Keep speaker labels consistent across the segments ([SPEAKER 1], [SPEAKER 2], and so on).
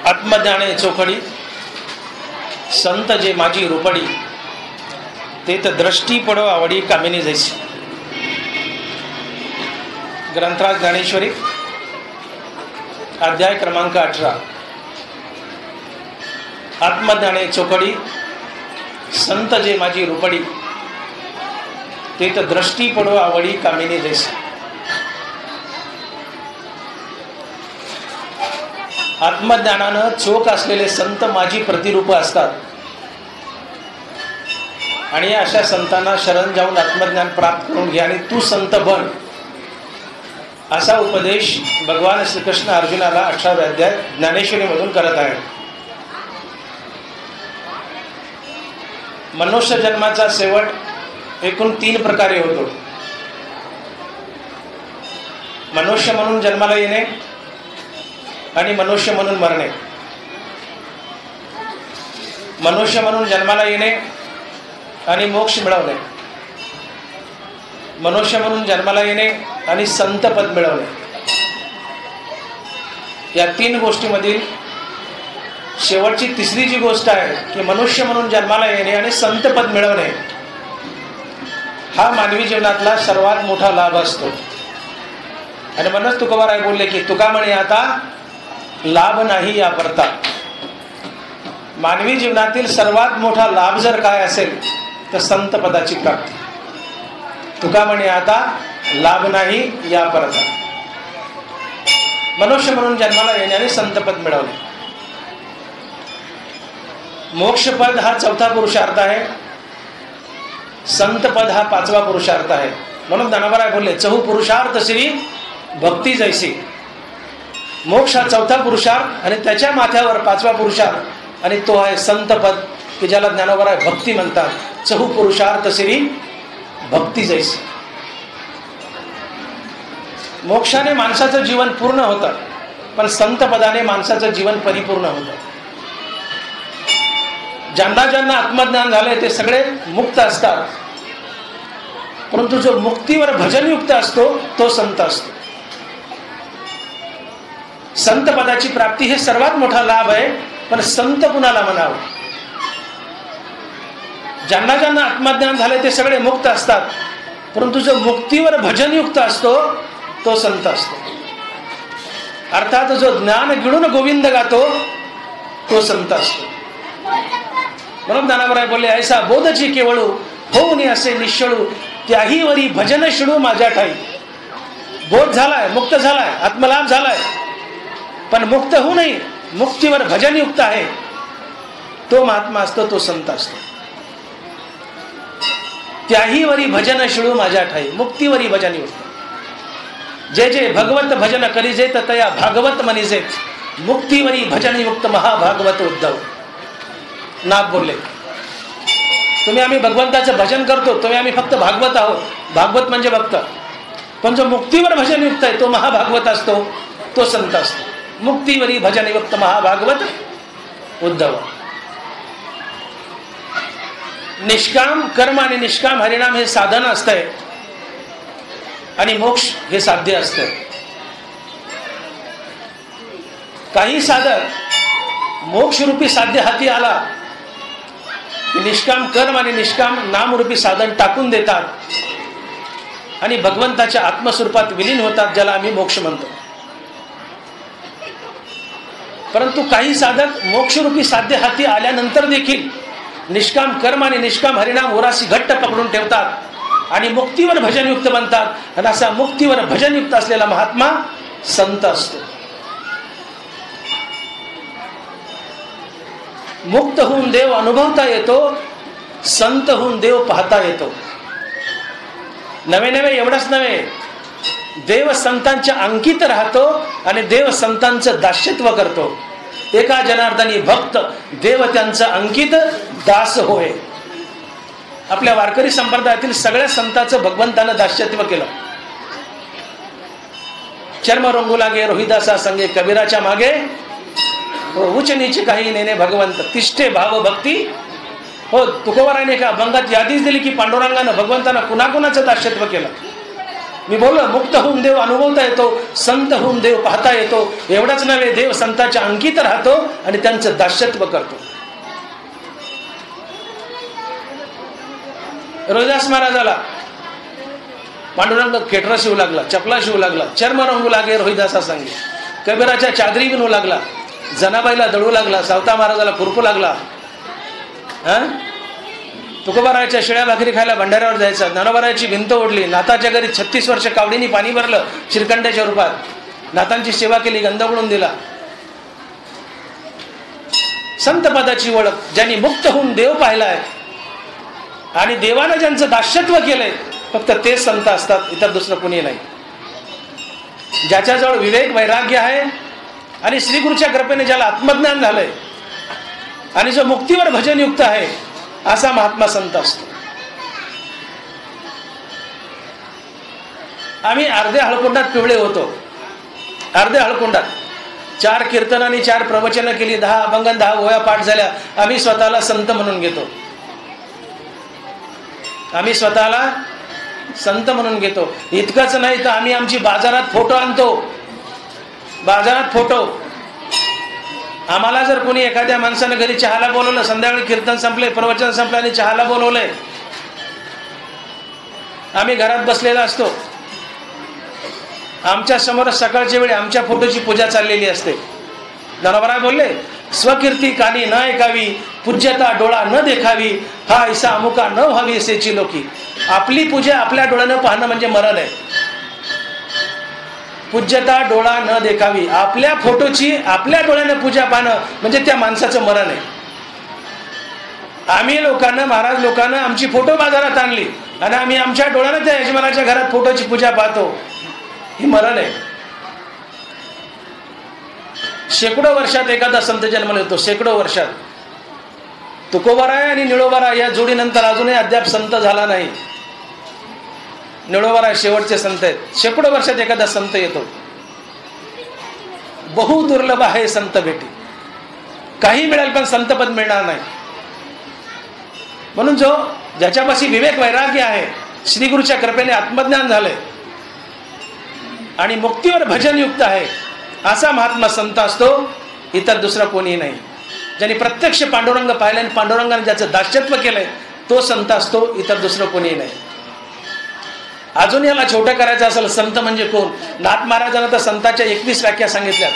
[SPEAKER 1] आत्मज्ञाने चोखडी संत जे माझी रोपडी ते तर दृष्टी पडो आवडी कामिनी जैसी. ग्रंथराज ज्ञानेश्वरी अध्याय क्रमांक 18. आत्मज्ञाने चोखडी संत जे माझी रोपडी ते तर दृष्टी पडो आवडी कामिनी जैसी. आत्मज्ञानानं चोख असलेले संत माझी प्रतिरूप असतात आणि अशा संतांना शरण जाऊन आत्मज्ञान प्राप्त करून घ्या आणि तू संत बन, असा उपदेश भगवान श्रीकृष्ण अर्जुनाला 18व्या अध्याय ज्ञानेश्वरीमधून करत आहे. मनुष्य जन्माचा शेवट एकूण 3 प्रकारे होतो. मनुष्य म्हणून जन्माला येणे आणि मनुष्य म्हणून मरणे. मनुष्य म्हणून जन्माला येणे आणि मोक्ष मिळवणे. मनुष्य म्हणून जन्माला येणे आणि संत पद मिळवणे. या 3 गोष्टीमधील शेवटची 3री जी गोष्ट आहे की मनुष्य म्हणून जन्माला येणे आणि संत पद मिळवणे, हा मानवी जीवनातला सर्वात मोठा लाभ असतो. आणि म्हणूनच तुकोबाराय बोलले की तुका म्हणे आता लाभ नाही या परता. मानवी जीवनातील सर्वात मोठा लाभ जर काय असेल तर संत पदाची प्राप्ती. तुका म्हणे आता लाभ नाही या परता. मनुष्य म्हणून जन्माला येणे आणि संत पद मिळवणे. मोक्षपद हा 4था पुरुषार्थ आहे, संत पद हा 5वा पुरुषार्थ आहे. म्हणून ज्ञानोबा बोलले चहू पुरुषार्थ श्री भक्ती जैसी. मोक्ष हा 4था पुरुषार्थ आणि त्याच्या माथ्यावर 5वा पुरुषार्थ आणि तो आहे संत पद की ज्याला ज्ञानोबा भक्ती म्हणतात. चहू पुरुषार्थ श्री भक्ती जैसी. मोक्षाने माणसाचं जीवन पूर्ण होतं, पण संत पदाने माणसाचं जीवन परिपूर्ण होतं. ज्यांना ज्यांना आत्मज्ञान झाले ते सगळे मुक्त असतात, परंतु जो मुक्तीवर भजनयुक्त असतो तो संत असतो. संत पदाची प्राप्ती हे सर्वात मोठा लाभ आहे. पण संत कुणाला म्हणावं? ज्यांना ज्यांना आत्मज्ञान झाले ते सगळे मुक्त असतात, परंतु जो मुक्तीवर भजनयुक्त असतो तो संत असतो. अर्थात जो ज्ञान गिळून गोविंद गातो तो संत असतो. म्हणून ज्ञानोबा बोलले ऐसा बोधची केवळू होऊन असे निश्चळू त्याही वरी भजन शिळू माझ्या ठाई. बोध झालाय, मुक्त झालाय, आत्मलाभ झालाय, पण मुक्त होऊ नये, मुक्तीवर भजनयुक्त आहे तो महात्मा असतो, तो संत असतो. त्याही वरी भजन शिळू माझ्या ठाई. मुक्तीवरी भजनयुक्त. जे जे भगवत भजन करीजेत तया भागवत मनीजेत. मुक्तीवरी भजनयुक्त महाभागवत उद्धव. नाथ बोलले तुम्ही आम्ही भगवंताचं भजन करतो, तुम्ही आम्ही फक्त भागवत आहोत. भागवत म्हणजे भक्त, पण जो मुक्तीवर भजनयुक्त आहे तो महाभागवत असतो, तो संत असतो. मुक्तीवरी भजनयुक्त महाभागवत उद्धव. निष्काम कर्म आणि निष्काम हरिनाम हे साधन असतंय आणि मोक्ष हे साध्य असतं. काही साधक मोक्षरूपी साध्य हाती आला की निष्काम कर्म आणि निष्काम नामरूपी साधन टाकून देतात आणि भगवंताच्या आत्मस्वरूपात विलीन होतात, ज्याला आम्ही मोक्ष म्हणतो. परंतु काही साधक मोक्षरूपी साध्य हाती आल्यानंतर देखील निष्काम कर्म आणि निष्काम हरिनाम ओरासी घट्ट पकडून ठेवतात आणि मुक्तीवर भजनयुक्त बनतात. आणि असा मुक्तीवर भजनयुक्त असलेला महात्मा संत असतो. मुक्त होऊन देव अनुभवता येतो, संत होऊन देव पाहता येतो. नवे नवे एवढंच नव्हे, देव संतांच्या अंकित राहतो आणि देव संतांचं दास्यत्व करतो. एका जनार्दनी भक्त देव त्यांचा अंकित दास होय. आपल्या वारकरी संप्रदायातील सगळ्या संतांचं भगवंतानं दास्यत्व केलं. चर्म रंगू लागे रोहिदासा संगे कबीराच्या मागे उच्च नीच काही नेने भगवंत तिष्ठे भाव भक्ती. हो, तुकोबाराने का अभंगात यादीच दिली की पांडुरंगानं भगवंतानं कुणाकुणाचं दास्यत्व केलं. मी बोललो, मुक्त होऊन देव अनुभवता येतो, संत होऊन देव पाहता येतो. एवढंच नव्हे, देव संतांच्या अंकित राहतो आणि त्यांचं दास्यत्व करतो. रोहिदास महाराजाला पांडुरंग खेटरा शिवू लागला, चपला शिवू लागला, चर्म रंगू लागे रोहिदासा सांगे, कबीराच्या चादरी विणू लागला, जनाबाईला दळू लागला, सावता महाराजाला खुरपू लागला. तुकोबाराच्या शिळ्या भाकरी खायला भंडाऱ्यावर जायचा, ज्ञानोबाराची भिंत ओढली, नाथाच्या घरी 36 वर्ष कावडीनी पाणी भरलं श्रीखंडाच्या रूपात, नाथांची सेवा केली, गंध पडून दिला. संत पदाची ओळख, ज्यांनी मुक्त होऊन देव पाहिलाय आणि देवानं ज्यांचं दास्यत्व केलंय, फक्त तेच संत असतात, इतर दुसरं कोणी नाही. ज्याच्याजवळ विवेक वैराग्य आहे आणि श्रीगुरूच्या कृपेने ज्याला आत्मज्ञान झालंय आणि जो मुक्तीवर भजनयुक्त आहे, असा महात्मा संत असतो. आम्ही अर्ध्या हळकुंडात पिवळे होतो. अर्ध्या हळकुंडात 4 कीर्तन आणि 4 प्रवचनं केली, 10 अभंग, 10 ओव्या पाठ झाल्या. आम्ही स्वतःला संत म्हणून घेतो. आम्ही स्वतःला संत म्हणून घेतो. इतकंच नाही तर आम्ही आमची बाजारात फोटो आणतो. बाजारात फोटो. आम्हाला जर कोणी एखाद्या माणसानं घरी चहाला बोलवलं, संध्याकाळी कीर्तन संपले, प्रवचन संपले आणि चहाला बोलवलंय, आम्ही घरात बसलेला असतो, आमच्या समोर सकाळच्या वेळी आमच्या फोटोची पूजा चाललेली असते. ज्ञानोबा बोलले, स्वकीर्ती कानी न ऐकावी, पूज्यता डोळा न देखावी, हा ऐसा अमुका न व्हावी असेची लोकी. आपली पूजा आपल्या डोळ्यानं पाहणं म्हणजे मरण आहे. पूज्यता डोळा न देखावी, आपल्या फोटोची आपल्या डोळ्यानं पूजा पाहणं म्हणजे त्या माणसाचं मरण आहे. आम्ही लोकांना, महाराज लोकांना आमची फोटो बाजारात आणली आणि आम्ही आमच्या डोळ्यानं त्या यजमानाच्या घरात फोटोची पूजा पाहतो, हे मरण आहे. शेकडो वर्षात एखादा संत जन्माला येतो. शेकडो वर्षात. तुकोबाराय आणि निळोबाराय या जोडीनंतर अजूनही अद्याप संत झाला नाही. निळोबाराय शेवटचे संत आहेत. शेकडो वर्षात एखादा संत येतो. बहु दुर्लभ आहे संत भेटी. काही मिळेल पण संतपद मिळणार नाही. म्हणून जो ज्याच्यापाशी विवेक वैराग्य आहे, श्रीगुरूच्या कृपेने आत्मज्ञान झालंय आणि मुक्तीवर भजनयुक्त आहे, असा महात्मा संत असतो. इतर दुसरा कोणीही नाही. ज्यांनी प्रत्यक्ष पांडुरंग पाहिलं आणि पांडुरंगाने ज्याचं दास्यत्व केलंय, तो संत असतो. इतर दुसरं कोणीही नाही. अजून याला छोटं करायचं असेल, संत म्हणजे कोण? नाथ महाराजांना तर संतांच्या 21 व्याख्या सांगितल्या.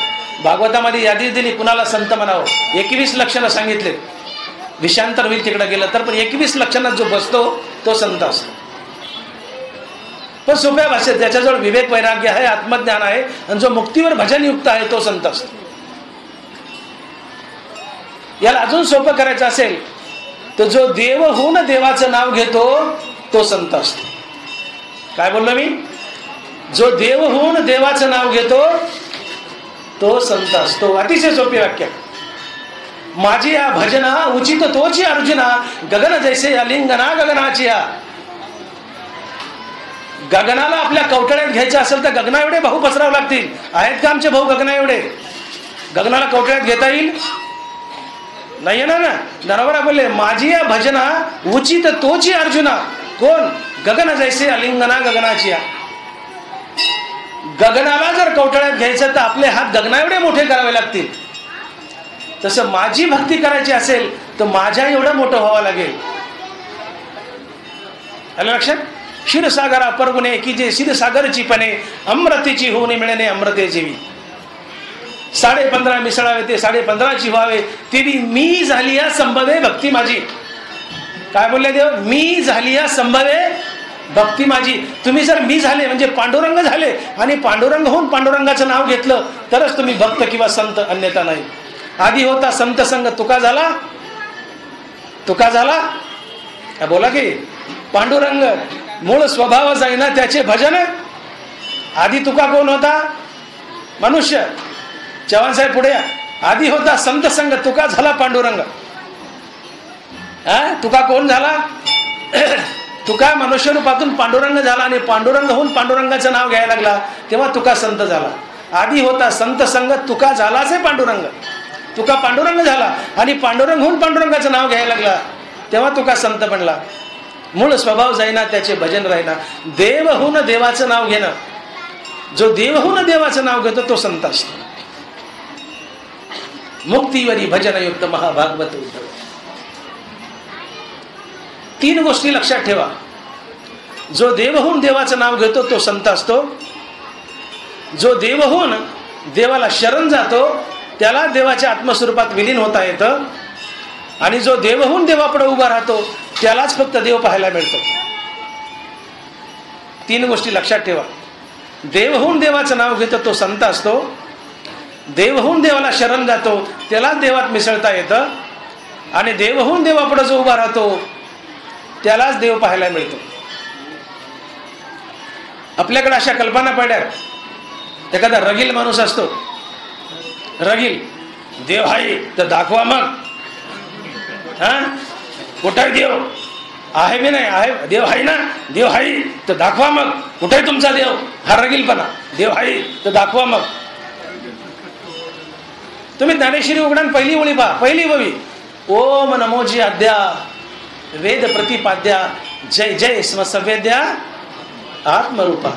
[SPEAKER 1] भागवतामध्ये यादी दिली कुणाला संत म्हणावं. 21 लक्षणं सांगितले. विषांतर होईल तिकडे गेलं तर, पण 21 लक्षणात जो बसतो तो संत असतो. पण सोप्या भाषेत ज्याच्याजवळ विवेक वैराग्य आहे, आत्मज्ञान आहे आणि जो मुक्तीवर भजनयुक्त आहे, तो संत असतो. याला अजून सोपं करायचं असेल तर जो देव होऊन देवाचं नाव घेतो तो संत असतो. काय बोललो मी? जो देव होऊन देवाचं नाव घेतो तो संत असतो. अतिशय सोपी वाक्य. माझी या भजना उचित तोची अर्जुना, गगन जैसे अलिंगना गगनाची. गगनाला आपल्या कवटळ्यात घ्यायचं असेल तर गगना एवढे भाऊ पसरावे लागतील. आहेत का आमचे भाऊ गगना एवढे? गगनाला कवटळ्यात घेता येईल? नाही ना. नरवरा बोलले, माझी या भजना उचित तोची अर्जुना. कोण? गगन जैसे अलिंगना गगनाची. गगनाला जर कवटळ्यात घ्यायचं तर आपले हात गगना एवढे मोठे करावे लागतील. तसं माझी भक्ती करायची असेल तर माझ्या एवढं मोठं व्हावं लागेल. आलं लक्षात? क्षीरसागरा परगुणे की जे क्षीरसागरची पणे, अमृतेची होऊन मिळणे अमृते जीवी. 15.5 मिसळावे ते 15.5ची व्हावे, तेवी मी झाली या संभवे भक्ती माझी. काय बोलले देव? मी झाली या संभवे भक्ती माझी. तुम्ही जर मी झाले म्हणजे पांडुरंग झाले आणि पांडुरंग होऊन पांडुरंगाचं नाव घेतलं तरच तुम्ही भक्त किंवा संत, अन्यथा नाही. आधी होता संत संग तुका झाला. तुका झाला बोला की पांडुरंग मूळ स्वभाव जाईना त्याचे भजन. आधी तुका कोण होता? मनुष्य. चव्हाण साहेब पुढे. आधी होता संत संग तुका झाला पांडुरंग. तुका कोण झाला? तुका मनुष्य रूपातून पांडुरंग झाला आणि पांडुरंग होऊन पांडुरंगाचं नाव घ्यायला लागला तेव्हा तुका संत झाला. आधी होता संत संग तुका झालाच आहे पांडुरंग. तुका पांडुरंग झाला आणि पांडुरंग होऊन पांडुरंगाचं नाव घ्यायला लागला तेव्हा तुका संत बनला. मूळ स्वभाव जाईना त्याचे भजन राहीना. देव होऊन देवाचं नाव घेणं, जो देव होऊन देवाचं नाव घेतो तो संत असतो. मुक्तीवरी भजनयुक्त महाभागवत उद्धव. 3 गोष्टी लक्षात ठेवा. जो देव होऊन देवाचं नाव घेतो तो संत असतो. जो देव होऊन देवाला शरण जातो त्याला देवाच्या आत्मस्वरूपात विलीन होता येतं. आणि जो देव होऊन देवापुढे उभा राहतो त्यालाच फक्त देव पाहायला मिळतो. 3 गोष्टी लक्षात ठेवा. देव होऊन देवाचं नाव घेतो तो संत असतो. देव होऊन देवाला शरण जातो त्यालाच देवात मिसळता येतं. आणि देव होऊन देवापुढे जो उभा राहतो त्यालाच देव पाहायला मिळतो. आपल्याकडे अशा कल्पना पडल्या. एखादा रगील माणूस असतो, रगील, देव आहे तर दाखवा मग. कुठे देव आहे? मी नाही आहे. देव आहे ना, देव आहे तर दाखवा मग. कुठे तुमचा देव? हा रगीलपणा. देव आहे तर दाखवा मग. तुम्ही ज्ञानेश्वरी उघडा पहिली ओळी पहा. पहिली ओळी, ओम नमोजी आद्या वेद प्रतिपाद्या जय जय स्मसवेद्या आत्मरूपा.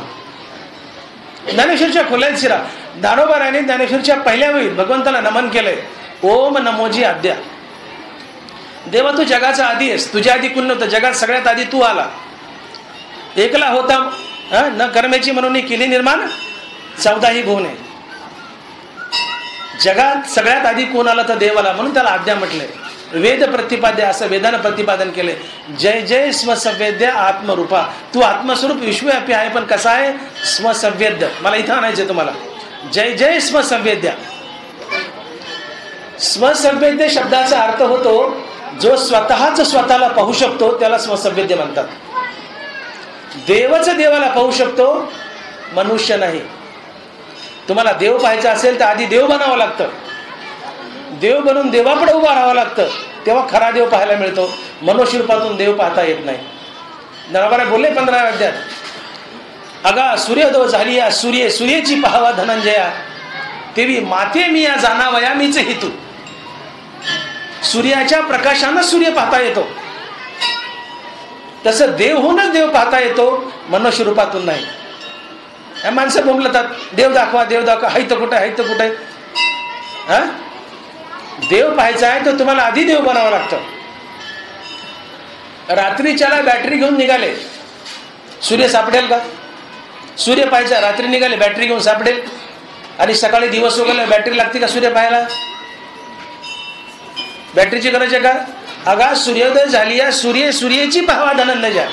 [SPEAKER 1] ज्ञानेश्वरच्या खोल्यात शिरा. दानोबाराने ज्ञानेश्वरच्या पहिल्या वेळी भगवंताला नमन केलंय. ओम नमोजी आद्या. देवा तू जगाचा आधी आहेस. तुझ्या आधी कोण नव्हतं. जगात सगळ्यात आधी तू आला. एकला होता न कर्मेची म्हणून केली निर्माण 14ही भुवने. जगात सगळ्यात आधी कोण आला तर देवाला, म्हणून त्याला आद्या म्हटलंय. वेद प्रतिपाद्य असं वेदानं प्रतिपादन केले. जय जय स्मसवेद्य आत्मरूपा. तू आत्मस्वरूप विश्वव्यापी आहे, पण कसा आहे? स्मसवेद्य. मला इथं आणायचं तुम्हाला. जय जय स्मसवेद्य. स्मसवेद्य शब्दाचा अर्थ होतो जो स्वतःच स्वतःला पाहू शकतो त्याला स्मसवेद्य म्हणतात. देवच देवाला पाहू शकतो, मनुष्य नाही. तुम्हाला देव पाहायचा असेल तर आधी देव बनावं लागतं. देव बनून देवापुढे उभा राहावं लागतं, तेव्हा खरा देव पाहायला मिळतो. मनुष्य रूपातून देव पाहता येत नाही. नरबरा बोलले 15व्या अध्यायात, अगा सूर्योदय झाली या सूर्याची पाहावा धनंजया, तेवी माते मी या जाणावया मीच हेतू. सूर्याच्या प्रकाशानं सूर्य पाहता येतो, तसं देव होऊनच देव पाहता येतो, मनुष्य रूपातून नाही. या माणसं बोंबलतात, देव दाखवा देव दाखवा. हाय तर कुठे, हाय तर कुठे. देव पाहायचा आहे तर तुम्हाला आधी देव बनावं लागतं. रात्रीच्याला बॅटरी घेऊन निघाले, सूर्य सापडेल का? सूर्य पाहायचा, रात्री निघाले बॅटरी घेऊन सापडेल. आणि सकाळी दिवस उगवला बॅटरी लागते का सूर्य पाहायला? बॅटरीची गरज आहे का? अगा सूर्योदय झाली या सूर्याची पाहावा धनंजया,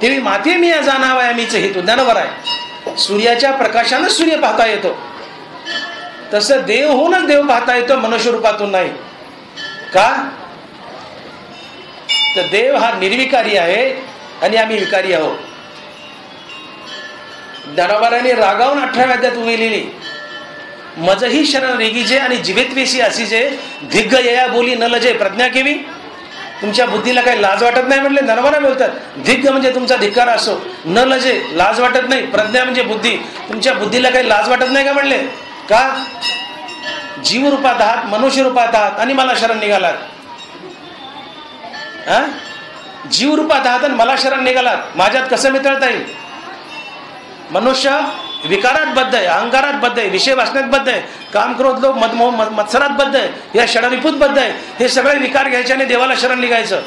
[SPEAKER 1] तेवी माते मी या जाणावया मीच हेतू. ज्ञानवर आहे. सूर्याच्या प्रकाशानं सूर्य पाहता येतो, तसं देव होऊनच देव पाहता येतो, मनुष्य रूपातून नाही. का? तर देव हा निर्विकारी आहे आणि आम्ही विकारी आहोत. ज्ञानोबाराने रागावून 18व्या अध्यायात उभी लिहिली, मजही शरण रेगीजे आणि जिवेत्वेशी असीजे, दिग्ग यया बोली न लजे प्रज्ञा केवी. तुमच्या बुद्धीला काही लाज वाटत नाही म्हणले. ज्ञानोबा बोलतात, दिग्ग म्हणजे तुमचा धिक्कार असो, न लजे लाज वाटत नाही, प्रज्ञा म्हणजे बुद्धी. तुमच्या बुद्धीला काही लाज वाटत नाही का म्हणले? का? जीव रूपात आहात, मनुष्य रूपात आहात आणि मला शरण निघालात. जीव रूपात आहात आणि मला शरण निघालात, माझ्यात कसं मिसळता येईल? मनुष्य विकारात बद्ध आहे, अहंकारात बद्ध आहे, विषय वासनेत बद्ध आहे, काम क्रोध लोभ मदमोह मत्सरात बद्ध आहे, या षडरिपूत बद्ध आहे. हे सगळे विकार घ्यायचे आणि देवाला शरण निघायचं.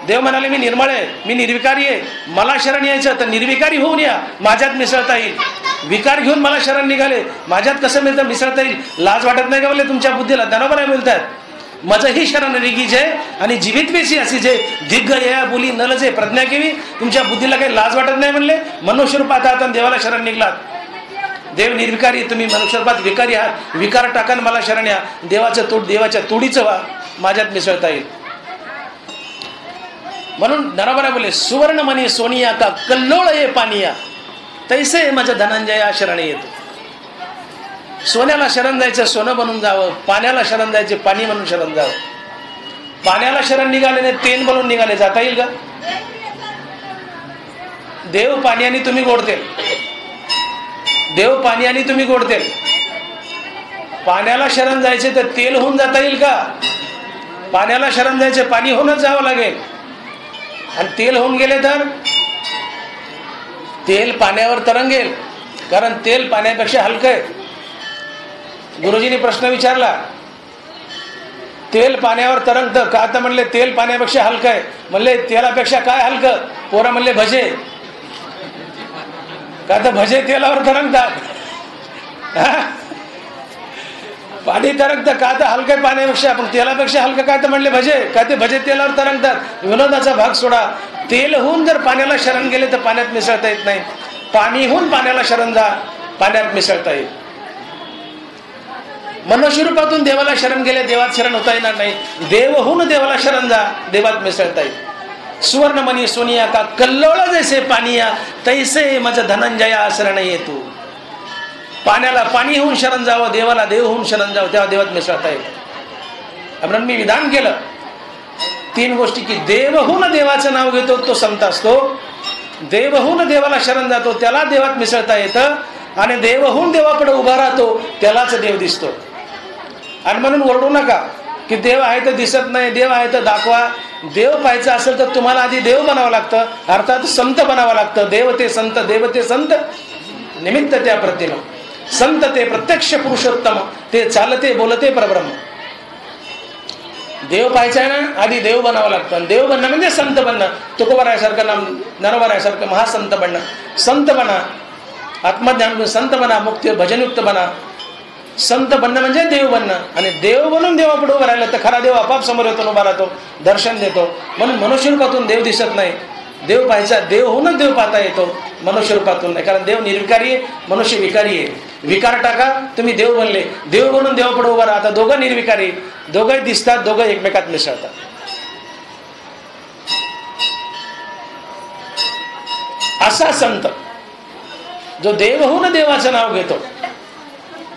[SPEAKER 1] देव म्हणाले मी निर्मळ आहे, मी निर्विकारी आहे, मला शरण यायचं तर निर्विकारी होऊन या, माझ्यात मिसळता येईल. विकार घेऊन मला शरण निघाले, माझ्यात कसं मिळतं मिसळता येईल? लाज वाटत नाही का बोलले तुमच्या बुद्धीला? ज्ञानोबा बोलतात, मजही शरण रेगीजे आणि जीवितवेशी असीजे, दिग्ग यया बोली न लजे प्रज्ञा केवी. तुमच्या बुद्धीला काही लाज वाटत नाही म्हणले. मनुष्य रूपात आहात आणि देवाला शरण निघलात. देव निर्विकारी, तुम्ही मनुष्य रूपात विकारी आहात. विकार टाकान मला शरण या, देवाचं तोड देवाच्या तोडीचं व्हा, माझ्यात मिसळता येईल. म्हणून ज्ञानोबा बोले, सुवर्ण मनी सोनिया का कल्लोळ ये पानिया, तैसे माझ्या धनंजया शरण येतो. सोन्याला शरण जायचं सोनं बनून जावं, पाण्याला शरण जायचे पाणी म्हणून शरण जावं. पाण्याला शरण निघाले नाही तेल बनून निघाले, जाता येईल का? देव पाण्याने तुम्ही गोडतेल, देव पाण्याने तुम्ही गोडतेल. पाण्याला शरण जायचे तर तेल होऊन जाता येईल का? पाण्याला शरण जायचे पाणी होऊनच जावं लागेल. आणि तेल होऊन गेले तर तेल पाण्यावर तरंगेल, कारण तेल पाण्यापेक्षा हलकं आहे. गुरुजींनी प्रश्न विचारला, तेल पाण्यावर तरंगतं का? तर म्हणले तेल पाण्यापेक्षा हलकं आहे. म्हणले तेलापेक्षा काय हलकं? पोरं म्हणले भजे. का तर भजे तेलावर तरंगतात. पाणी तरंगतं का? तर हलकं पाण्यापेक्षा, पण तेलापेक्षा हलकं काय? तर म्हणले भजे. का ते भजे तेलावर तरंगतात. विनोदाचा भाग सोडा. तेल होऊन जर पाण्याला शरण गेले तर पाण्यात मिसळता येत नाही. पाणी होऊन पाण्याला शरण जा, पाण्यात मिसळता येईल. मनुष्य रूपातून देवाला शरण गेले, देवात शरण होता येणार नाही. देव होऊन देवाला शरण जा, देवात मिसळता येईल. सुवर्णमणी सोनिया का कल्लोळ जैसे पानिया, तैसे मज धनंजया शरण येतो. पाण्याला पाणी होऊन शरण जावं, देवाला देव होऊन शरण जावं, तेव्हा देवात मिसळता येईल. म्हणून मी विधान केलं 3 गोष्टी की देव होऊन देवाचं नाव घेतो तो संत असतो, देव होऊन देवाला शरण जातो त्याला देवात मिसळता येतं, आणि देव होऊन देवापुढे उभा राहतो त्यालाच देव दिसतो. आणि म्हणून ओरडू नका की देव आहे तर दिसत नाही, देव आहे तर दाखवा. देव पाहायचं असेल तर तुम्हाला आधी देव बनावं लागतं, अर्थात संत बनावं लागतं. देव ते संत, देव ते संत, निमित्त त्या प्रतिमा. संत ते प्रत्यक्ष पुरुषोत्तम, ते चालते बोलते परब्रह्म. देव पाहायचं आहे ना, आधी देव बनावं लागतं. देव बनणं म्हणजे संत बनणं. तुकोबारायासारखं नाम, ज्ञानोबारायासारखं महासंत बनणं. संत बना, आत्मज्ञान संत बना, मुक्ती भजनयुक्त बना. संत बनणं म्हणजे देव बनणं, आणि देव बनून देवापुढे उभं राहिलं तर खरा देव आपाप समोर येतो, उभा राहतो, दर्शन देतो. म्हणून मनुष्य रूपातून देव दिसत नाही. देव पाहायचा, देव होऊनच देव पाहता येतो, मनुष्य रूपातून नाही. कारण देव निर्विकारी आहे, मनुष्य विकारी आहे. विकार टाका, तुम्ही देव बनले. देव बनून देवापुढे उभा राहता, दोघं निर्विकारी, दोघंही दिसतात, दोघं एकमेकात मिसळतात. असा संत जो देव होऊन देवाचं नाव घेतो,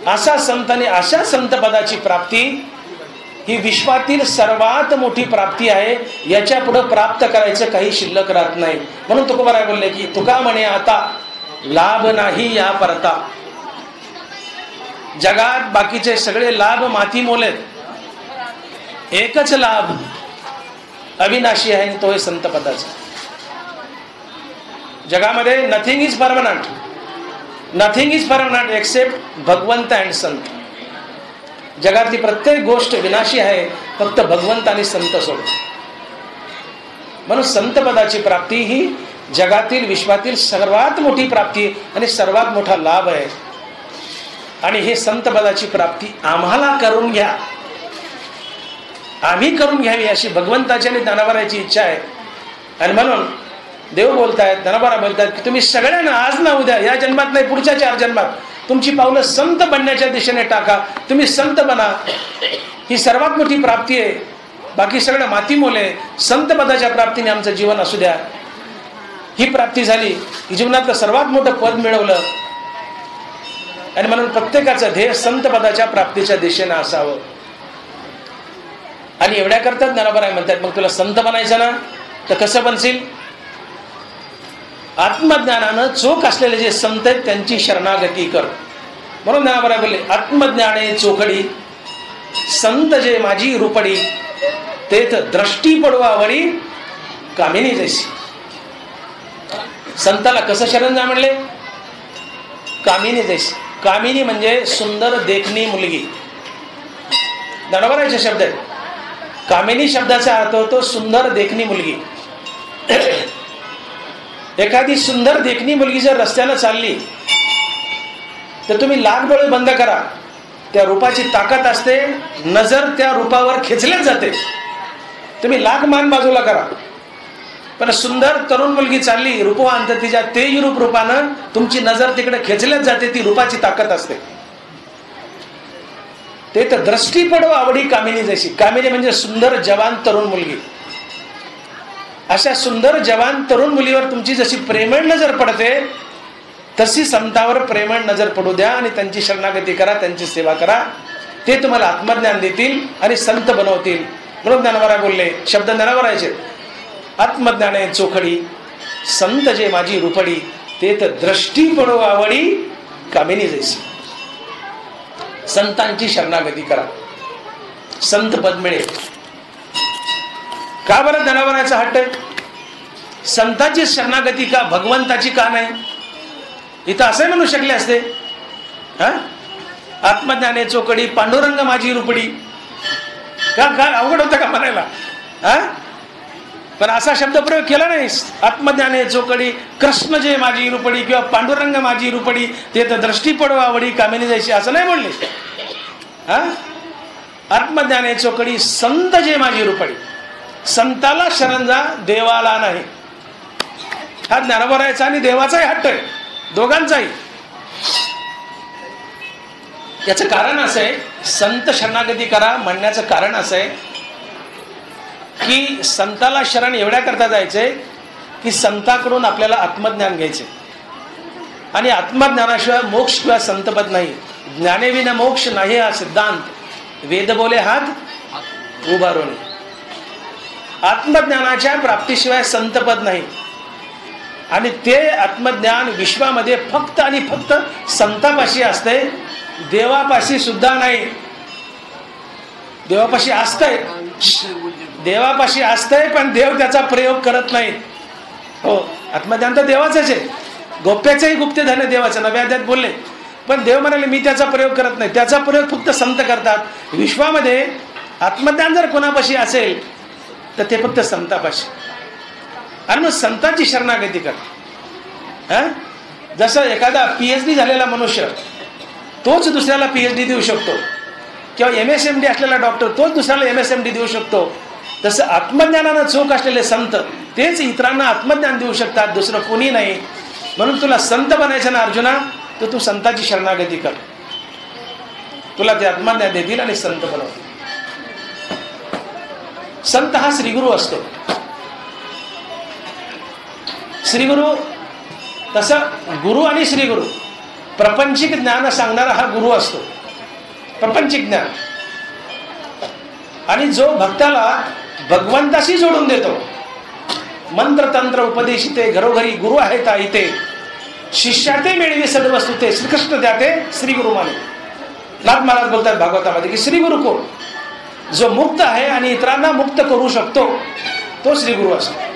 [SPEAKER 1] असा संत आणि अशा संत पदाची प्राप्ती ही विश्वातील सर्वात मोठी प्राप्ती आहे. याच्या पुढे प्राप्त करायचं काही शिल्लक राहत नाही. म्हणून तुकोबाराय बोलले की तुका म्हणे आता लाभ नाही या परता. जगात बाकीचे सगळे लाभ माती मोलेत, एकच लाभ अविनाशी आहे, तो आहे संत पदाचा. जगामध्ये nothing is permanent, nothing is permanent except भगवंत अँड संत. जगातली प्रत्येक गोष्ट विनाशी आहे, फक्त भगवंत आणि संत सोडून. म्हणून संत पदाची प्राप्ती ही जगातील विश्वातील सर्वात मोठी प्राप्ती आणि सर्वात मोठा लाभ आहे. आणि हे संत पदाची प्राप्ती आम्हाला करून घ्या, आम्ही करून घ्यावी अशी भगवंताची आणि ज्ञानोबाराची इच्छा आहे. आणि म्हणून देव बोलतायत, ज्ञानोबा बोलतायत की तुम्ही सगळ्यांना आज ना उद्या, या जन्मात नाही पुढच्या 4 जन्मात तुमची पावलं संत बनण्याच्या दिशेने टाका. तुम्ही संत बना, ही सर्वात मोठी प्राप्ती आहे. बाकी सगळं माती मोले. संत पदाच्या प्राप्तीने आमचं जीवन असू द्या. ही प्राप्ती झाली की जीवनातलं सर्वात मोठं पद मिळवलं. आणि म्हणून प्रत्येकाचं ध्येय संत पदाच्या प्राप्तीच्या दिशेने असावं. आणि एवढ्या करतात ज्ञानोबा म्हणतात मग तुला संत बनायचं ना, तर कसं बनशील? आत्मज्ञानानं चोख असलेले जे संत आहेत त्यांची शरणागती कर. म्हणून ज्ञानोबा बोलले आत्मज्ञाने चोखडी, संत जे माझी रूपडी, तेथ दृष्टी पडवावडी कामिनी जैसी. संताला कसं शरण जा म्हणले? कामिनी जैसी. कामिनी म्हणजे सुंदर देखणी मुलगी. ज्ञानोबाचे शब्द आहेत. कामिनी शब्दाचा अर्थ होतो सुंदर देखणी मुलगी. एखादी सुंदर देखणी मुलगी जर रस्त्यानं चालली तर तुम्ही लाख डोळे बंद करा, त्या रूपाची ताकद असते, नजर त्या रूपावर खेचल्याच जाते. तुम्ही लाख मान बाजूला करा, पण सुंदर तरुण मुलगी चालली रूपवान तर तिच्या तेजरूप रूपानं तुमची नजर तिकडे खेचल्याच जाते. ती रूपाची ताकद असते. ते तर दृष्टी पडव आवडी कामिनी जैसी. कामिनी म्हणजे सुंदर जवान तरुण मुलगी. अशा सुंदर जवान तरुण मुलीवर तुमची जशी प्रेमळ नजर पडते तशी संतावर प्रेमळ नजर पडू द्या आणि त्यांची शरणागती करा, त्यांची सेवा करा. ते तुम्हाला आत्मज्ञान देतील आणि संत बनवतील. म्हणून ज्ञानोबा बोलले, शब्द ज्ञानोबाचे, आत्मज्ञाने चोखडी, संत जे माझी रूपडी, ते तर दृष्टी पडो आवडी कामिनी जैसी. संतांची शरणागती करा, संत पद मिळेल. का बरं ज्ञानोबाचा हट्ट? संतांची शरणागती का, भगवंताची का नाही? इथं असंही म्हणू शकले असते, आत्मज्ञाने चोकडी पांडुरंग माझी रुपडी. का काय अवघड होतं का म्हणायला? पण असा शब्दप्रयोग केला नाही. आत्मज्ञाने चोकडी कृष्ण जे माझी रुपडी किंवा पांडुरंग माझी रुपडी ते तर दृष्टी पडवा आवडी कामिनी जायची असं नाही म्हणले. आत्मज्ञाने चोकडी संत जे माझी रुपडी. संताला शरण जा, देवाला नाही. हा ज्ञानोबरायचा आणि देवाचाही हट्ट आहे, दोघांचाही. याचं कारण असं आहे, संत शरणागती करा म्हणण्याचं कारण असं आहे की संताला शरण एवढ्या करता जायचंय की संताकडून आपल्याला आत्मज्ञान घ्यायचे. आणि आत्मज्ञानाशिवाय मोक्ष किंवा संतपद नाही. ज्ञानेविन मोक्ष नाही हा सिद्धांत वेद बोले हात उभारोने. आत्मज्ञानाच्या प्राप्तीशिवाय संतपद नाही. आणि ते आत्मज्ञान विश्वामध्ये फक्त आणि फक्त संतापाशी असते, देवापाशी सुद्धा नाही. देवापाशी असतंय, देवापाशी असतंय पण देव त्याचा प्रयोग करत नाही. हो, आत्मज्ञान तर देवाचंच आहे, गोप्याचंही गुप्ते धन देवाचं नव्या अध्यायात बोलले. पण देव म्हणाले मी त्याचा प्रयोग करत नाही. त्याचा प्रयोग फक्त संत करतात. विश्वामध्ये आत्मज्ञान जर कोणापाशी असेल तर ते फक्त संतापाशी. आणि मग संतांची शरणागती कर. जसं एखादा PhD झालेला मनुष्य तोच दुसऱ्याला PhD देऊ शकतो, किंवा MSMD असलेला डॉक्टर तोच दुसऱ्याला MSMD देऊ शकतो, तसं आत्मज्ञानानं चोख असलेले संत तेच इतरांना आत्मज्ञान देऊ शकतात, दुसरं कोणी नाही. म्हणून तुला संत बनायचं ना अर्जुना, तर तू संतांची शरणागती कर, तुला ते आत्मज्ञान देतील आणि संत बनवतील. संत हा श्रीगुरु असतो. श्रीगुरु तसं गुरु आणि श्रीगुरु प्रपंचिक ज्ञान सांगणारा हा गुरु असतो, प्रपंचिक ज्ञान. आणि जो भक्ताला भगवंताशी जोडून देतो. मंत्र तंत्र उपदेशिते घरोघरी गुरु आहेत इथे, शिष्याते मिळवी सद्वस्तु ते श्रीकृष्ण द्याते श्री गुरु माने. नाथ महाराज बोलतात भागवतामध्ये की श्रीगुरु कोण? जो मुक्त आहे आणि इतरांना मुक्त करू शकतो तो श्रीगुरु असतो.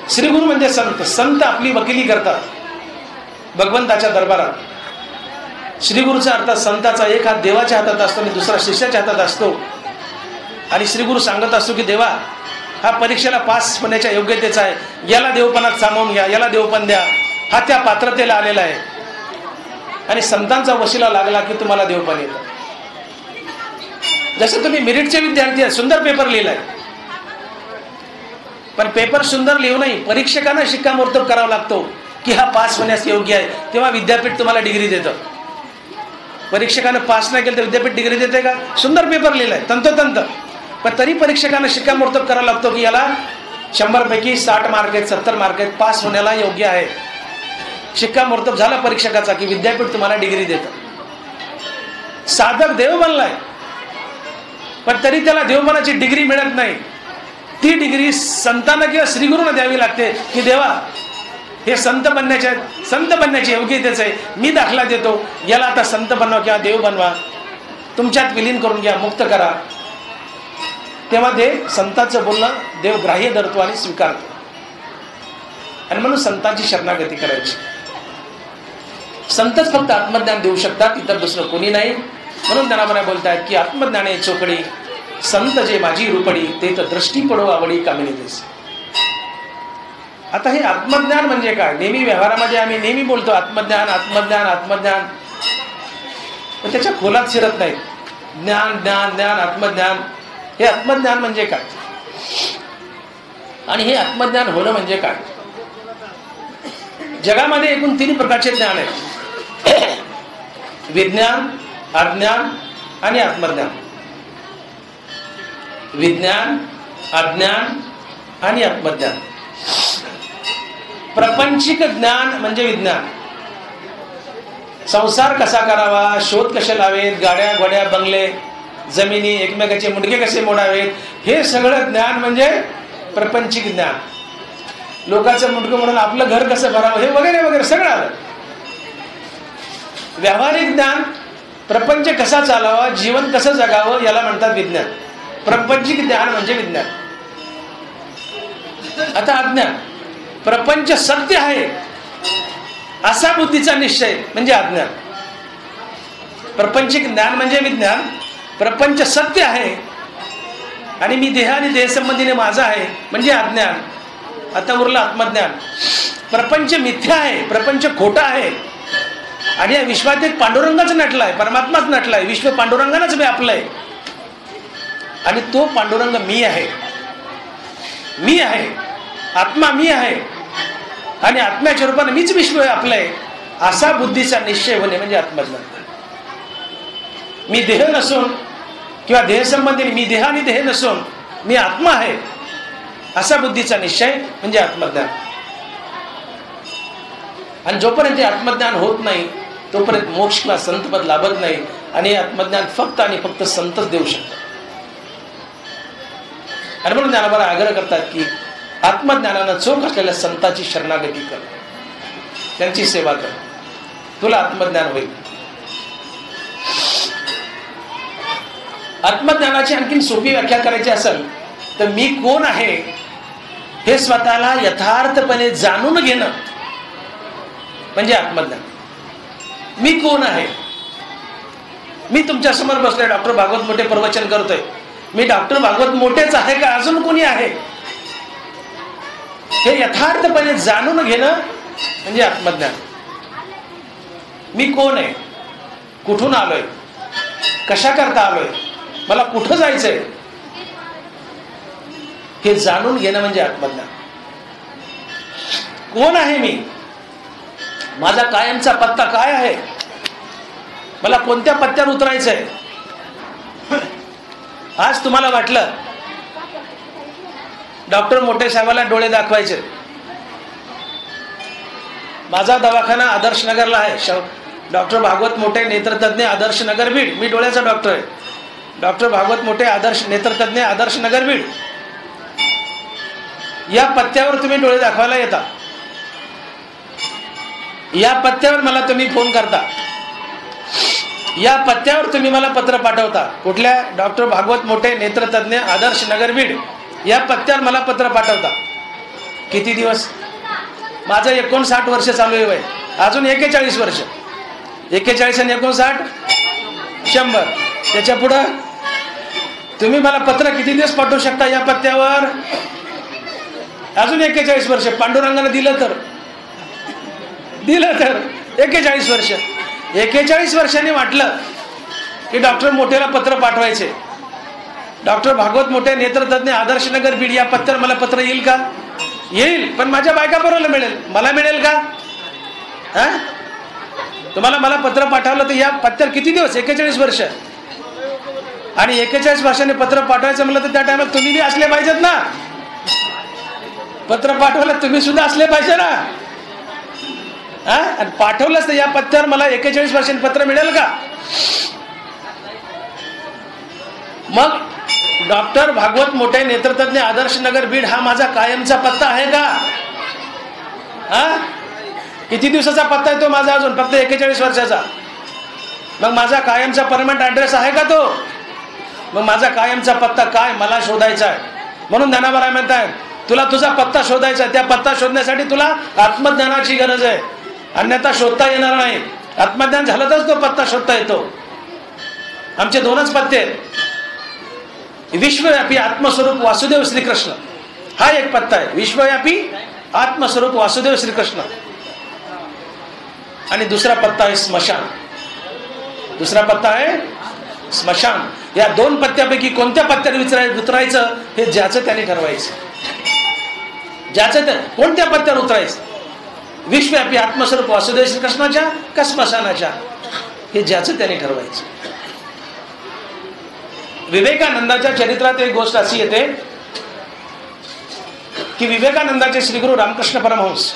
[SPEAKER 1] श्रीगुरु म्हणजे संत. संत आपली वकिली करतात भगवंताच्या दरबारात. श्रीगुरूचा अर्थ संताचा एक हात देवाच्या हातात असतो आणि दुसरा शिष्याच्या हातात असतो. आणि श्रीगुरु सांगत असतो की देवा हा परीक्षेला पास होण्याच्या योग्यतेचा आहे, याला देवपणात सामावून घ्या, याला देवपण द्या, हा त्या पात्रतेला आलेला आहे. आणि संतांचा वशिला लागला की तुम्हाला देवपण येतं. जसं तुम्ही मेरिटचे विद्यार्थी आहे, सुंदर पेपर लिहिलाय, पण पेपर सुंदर लिहू नाही, परीक्षकांना शिक्कामोर्तब करावा लागतो की हा पास होण्यास योग्य आहे, तेव्हा विद्यापीठ तुम्हाला डिग्री देतं. परीक्षकानं पास नाही केलं तर विद्यापीठ डिग्री देते का? सुंदर पेपर लिहिलाय तंतोतंत, पण तरी परीक्षकांना शिक्कामोर्तब करावा लागतो की याला 100 पैकी 60 मार्क आहेत, 70 मार्क आहेत, पास होण्याला योग्य आहे. शिक्कामोर्तब झाला परीक्षकाचा की विद्यापीठ तुम्हाला डिग्री देतं. साधक देव बनलाय पण तरी त्याला देवपणाची डिग्री मिळत नाही. ती डिग्री संतांना किंवा श्रीगुरूंना द्यावी लागते की देवा हे संत बनण्याची योग्यतेच आहे, मी दाखला देतो, याला आता संत बनवा किंवा देव बनवा, तुमच्यात विलीन करून घ्या, मुक्त करा. तेव्हा ते संतांचं बोलणं देव ग्राह्य धरतो आणि स्वीकारतो. आणि म्हणून संतांची शरणागती करायची. संतच फक्त आत्मज्ञान देऊ शकतात, इतर दुसरं कोणी नाही. म्हणून त्यांना मला बोलतायत की आत्मज्ञाने चोकडी संत जे माझी रूपडी ते तर दृष्टी पडो आवडी कामिनी देस. आता हे आत्मज्ञान म्हणजे काय? नेहमी व्यवहारामध्ये आम्ही नेहमी बोलतो आत्मज्ञान आत्मज्ञान आत्मज्ञान, पण त्याच्या खोलात शिरत नाही. ज्ञान ज्ञान ज्ञान आत्मज्ञान, हे आत्मज्ञान म्हणजे काय आणि हे आत्मज्ञान होणं म्हणजे काय? जगामध्ये एकूण 3 प्रकारचे ज्ञान आहेत: विज्ञान, अज्ञान आणि आत्मज्ञान. विज्ञान, अज्ञान आणि आत्मज्ञान. प्रपंचिक ज्ञान म्हणजे विज्ञान. संसार कसा करावा, शोध कसे लावेत, गाड्या घोड्या बंगले जमिनी, एकमेकाचे मुंडके कसे मोडावेत, हे सगळं ज्ञान म्हणजे प्रपंचिक ज्ञान. लोकांचं मुंडकं म्हणून आपलं घर कसं भरावं हे वगैरे वगैरे सगळं आलं. व्यावहारिक ज्ञान, प्रपंच कसा चालावा, जीवन कसं जगावं, याला म्हणतात विज्ञान. प्रपंचिक ज्ञान म्हणजे विज्ञान. आता अज्ञान. प्रपंच सत्य आहे असा बुद्धीचा निश्चय म्हणजे अज्ञान. प्रपंचिक ज्ञान म्हणजे विज्ञान. प्रपंच सत्य आहे आणि मी देह आणि देहसंबंधीने माझा आहे म्हणजे अज्ञान. आता उरलं आत्मज्ञान. प्रपंच मिथ्या आहे, प्रपंच खोटा आहे आणि या विश्वात एक पांडुरंगच नटलाय, परमात्माच नटलाय, विश्व पांडुरंगानंच व्यापलंय आणि तो पांडुरंग मी आहे. मी आहे, आत्मा मी आहे आणि आत्म्याच्या रूपाने मीच विश्व व्यापलंय असा बुद्धीचा निश्चय होणे म्हणजे आत्मज्ञान. मी देह नसून किंवा देहसंबंधी मी देह आणि देह नसून मी आत्मा आहे असा बुद्धीचा निश्चय म्हणजे आत्मज्ञान. आणि जोपर्यंत आत्मज्ञान होत नाही तोपर्यंत मोक्ष किंवा संतपद लाभत नाही आणि आत्मज्ञान फक्त आणि फक्त संतच देऊ शकतात. आणि म्हणून ज्ञानोबा आग्रह करतात की आत्मज्ञानानं चोख असलेल्या संतांची शरणागती कर, त्यांची सेवा कर, तुला आत्मज्ञान होईल. आत्मज्ञानाची आणखीन सोपी व्याख्या करायची असेल तर मी कोण आहे हे स्वतःला यथार्थपणे जाणून घेणं म्हणजे आत्मज्ञान. मी कोण आहे. मी तुमच्या समोर बसलोय, डॉक्टर भागवत मोठे प्रवचन करतोय, मी डॉक्टर भागवत मोठेच आहे का अजून कोणी आहे हे यथार्थपणे जाणून घेणं म्हणजे आत्मज्ञान. मी कोण आहे, कुठून आलोय, कशा करता आलोय, मला कुठं जायचंय हे जाणून घेणं म्हणजे आत्मज्ञान. कोण आहे मी, माझा कायमचा पत्ता काय आहे, मला कोणत्या पत्त्यावर उतरायचंय. आज तुम्हाला वाटलं डॉक्टर मोठे साहेबाला डोळे दाखवायचे, माझा दवाखाना आदर्श नगरला आहे, डॉक्टर भागवत मोठे नेत्रतज्ञ आदर्श नगर बीड, मी डोळ्याचा डॉक्टर आहे, डॉक्टर भागवत मोठे आदर्श नेत्रतज्ञ आदर्श नगर बीड, या पत्त्यावर तुम्ही डोळे दाखवायला येता, या पत्त्यावर मला तुम्ही फोन करता, या पत्त्यावर तुम्ही मला पत्र पाठवता. कुठल्या? डॉक्टर भागवत मोठे नेत्रतज्ञ आदर्श नगर बीड या पत्त्यावर मला पत्र पाठवता. किती दिवस? माझं 59 वर्ष चालू आहे वय, अजून 41 वर्ष. 41 आणि 59 100. त्याच्या पुढं तुम्ही मला पत्र किती दिवस पाठवू शकता या पत्त्यावर? अजून 41 वर्ष. पांडुरंगाने दिलं तर 41 वर्ष. 41 वर्षांनी वाटलं की डॉक्टर मोठेला पत्र पाठवायचे, डॉक्टर भागवत मोठे नेत्रतज्ञ आदर्श नगर बीड या पत्त्यावर मला पत्र येईल का? येईल, पण माझ्या बायका बरोबर मिळेल, मला मिळेल का? हा, तुम्हाला मला पत्र पाठवलं तर या पत्त्यावर किती दिवस? 41 वर्ष. आणि 41 वर्षांनी पत्र पाठवायचं म्हणलं तर त्या टायमाला तुम्ही बी असले पाहिजेत ना, पत्र पाठवायला तुम्ही सुद्धा असले पाहिजे ना. हा, आणि पाठवलंच तर या पत्त्यावर मला 41 वर्षांनी पत्र मिळेल का? मग डॉक्टर भागवत मोठे नेत्रतज्ञ आदर्श नगर बीड हा माझा कायमचा पत्ता आहे का? हा, किती दिवसाचा पत्ता आहे तो माझा? अजून फक्त 41 वर्षाचा. मग माझा कायमचा परमनंट ऍड्रेस आहे का तो? मग माझा कायमचा पत्ता काय मला शोधायचा आहे. म्हणून ज्ञानोबा म्हणताय तुला तुझा पत्ता शोधायचा, त्या पत्ता शोधण्यासाठी तुला आत्मज्ञानाची गरज आहे, अन्यथा शोधता येणार नाही. आत्मज्ञान झालं तरच तो पत्ता शोधता येतो. आमचे 2च पत्ते आहेत. विश्वव्यापी आत्मस्वरूप वासुदेव श्रीकृष्ण हा एक पत्ता आहे, विश्वव्यापी आत्मस्वरूप वासुदेव श्रीकृष्ण. आणि दुसरा पत्ता आहे स्मशान. दुसरा पत्ता आहे स्मशान. या 2 पत्त्यापैकी कोणत्या पत्त्यावर उतरायचं हे ज्याचं त्याने ठरवायचं. ज्याचं त्या कोणत्या पत्त्यावर उतरायचं, विश्वव्यापी आत्मस्वरूप वासुदेव श्रीकृष्णाच्या का स्मशानाच्या, हे ज्याचं त्याने ठरवायचं. विवेकानंदाच्या चरित्रात एक गोष्ट अशी येते की विवेकानंदाचे श्रीगुरु रामकृष्ण परमहंस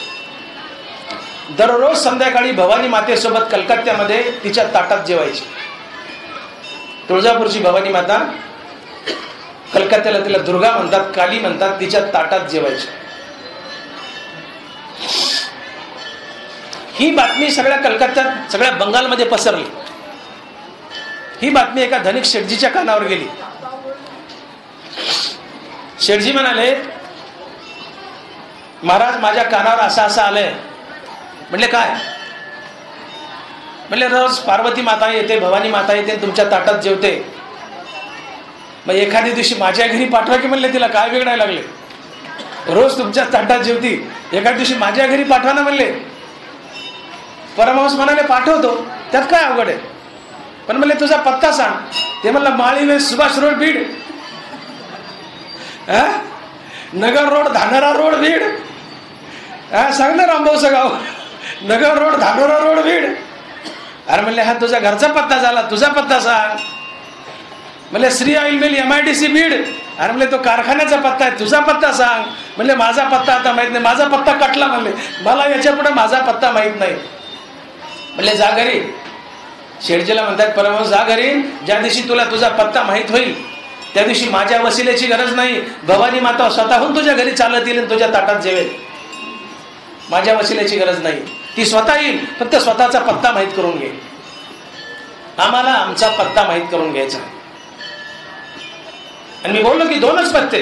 [SPEAKER 1] दररोज संध्याकाळी भवानी मातेसोबत कलकत्त्यामध्ये तिच्या ताटात जेवायचे. तुळजापूरची भवानी माता, कलकत्त्याला तिला दुर्गा म्हणतात, काली म्हणतात, तिच्या ताटात जेवायची. ही बातमी सगळ्या कलकत्त्यात, सगळ्या बंगालमध्ये पसरली. ही बातमी एका धनिक शेठजीच्या कानावर गेली. शेठजी म्हणाले महाराज माझ्या कानावर असं आलंय. म्हणले काय? म्हणले रोज पार्वती माता येते, भवानी माता येते, तुमच्या ताटात जेवते. मग एखाद्या दिवशी माझ्या घरी पाठवा की म्हणले. तिला काय बिघडायला लागले? रोज तुमच्या ताटात जेवती, एखाद्या दिवशी माझ्या घरी पाठवा ना म्हणले. परमहंस म्हणाले पाठवतो, त्यात काय अवघड आहे. पण म्हणले तुझा पत्ता सांग. ते म्हणलं माळीवे सुभाष रोड बीड, नगर रोड धानोरा रोड बीड. सांग ना रामभाऊचं गाव, नगर रोड धानोरा रोड बीड. अरे म्हणले हा तुझा घरचा पत्ता झाला, तुझा पत्ता सांग. म्हणले Shri oil mill MIDC Beed. अरे म्हणले तो कारखान्याचा पत्ता आहे, तुझा पत्ता सांग. म्हणले माझा पत्ता आता माहित नाही, माझा पत्ता कटला. म्हणले मला याच्या पुढे माझा पत्ता माहित नाही. म्हणले जा घरी. शेडजीला म्हणतात परमहंस जा घरी, ज्या दिवशी तुला तुझा पत्ता माहित होईल त्या दिवशी माझ्या वसिलेची गरज नाही, भवानी माता स्वतःहून तुझ्या घरी चालत येईल आणि तुझ्या ताटात जेवेल. माझ्या वसिलेची गरज नाही, ती स्वतः येईल. फक्त स्वतःचा पत्ता माहित करून घे. आम्हाला आमचा पत्ता माहित करून घ्यायचा. आणि मी बोललो की दोनच पत्ते,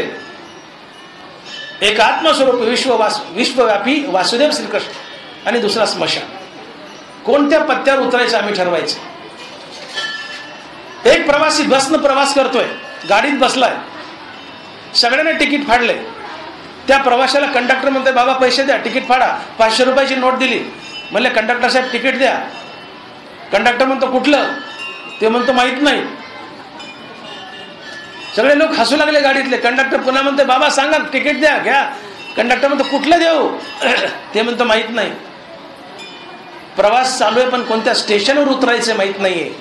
[SPEAKER 1] एक आत्मस्वरूप विश्वव्यापी वासुदेव श्रीकृष्ण आणि दुसरा स्मशान. कोणत्या पत्त्यावर उतरायचं आम्ही ठरवायचं. एक प्रवासी बसनं प्रवास करतोय, गाडीत बसलाय, सगळ्यांनी तिकीट फाडले. त्या प्रवाशाला कंडक्टर म्हणते बाबा पैसे द्या, तिकीट फाडा. 500 रुपयाची नोट दिली. म्हणले कंडक्टर साहेब तिकीट द्या. कंडक्टर म्हणतो कुठलं? ते म्हणतो माहित नाही. सगळे लोक हसू लागले गाडीतले. कंडक्टर पुन्हा म्हणते बाबा सांगा तिकीट द्या, घ्या. कंडक्टर म्हणतो कुठलं देऊ? ते म्हणतो माहित नाही. प्रवास चालू आहे पण कोणत्या स्टेशनवर उतरायचं माहित नाहीये.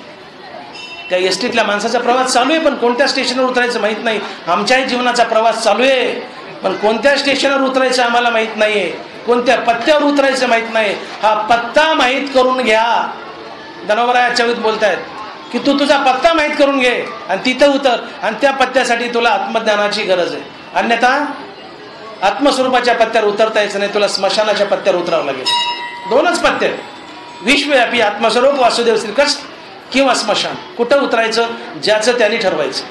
[SPEAKER 1] त्या एसटीतल्या माणसाचा प्रवास चालू आहे पण कोणत्या स्टेशनवर उतरायचं माहित नाही. आमच्याही जीवनाचा प्रवास चालू आहे पण कोणत्या स्टेशनवर उतरायचं आम्हाला माहित नाहीये, कोणत्या पत्त्यावर उतरायचं माहित नाही. हा पत्ता माहित करून घ्या. धनोबराय चवित बोलतायत की तू तुझा पत्ता माहित करून घे आणि तिथं उतर. आणि त्या पत्त्यासाठी तुला आत्मज्ञानाची गरज आहे. अन्यथा आत्मस्वरूपाच्या पत्त्यावर उतरता यायचं नाही, तुला स्मशानाच्या पत्त्यावर उतरावं लागेल. दोनच पत्ते, विश्वव्यापी आत्मस्वरूप वासुदेव श्रीकृष्ण किंवा स्मशान. कुठं उतरायचं ज्याचं त्यांनी ठरवायचं.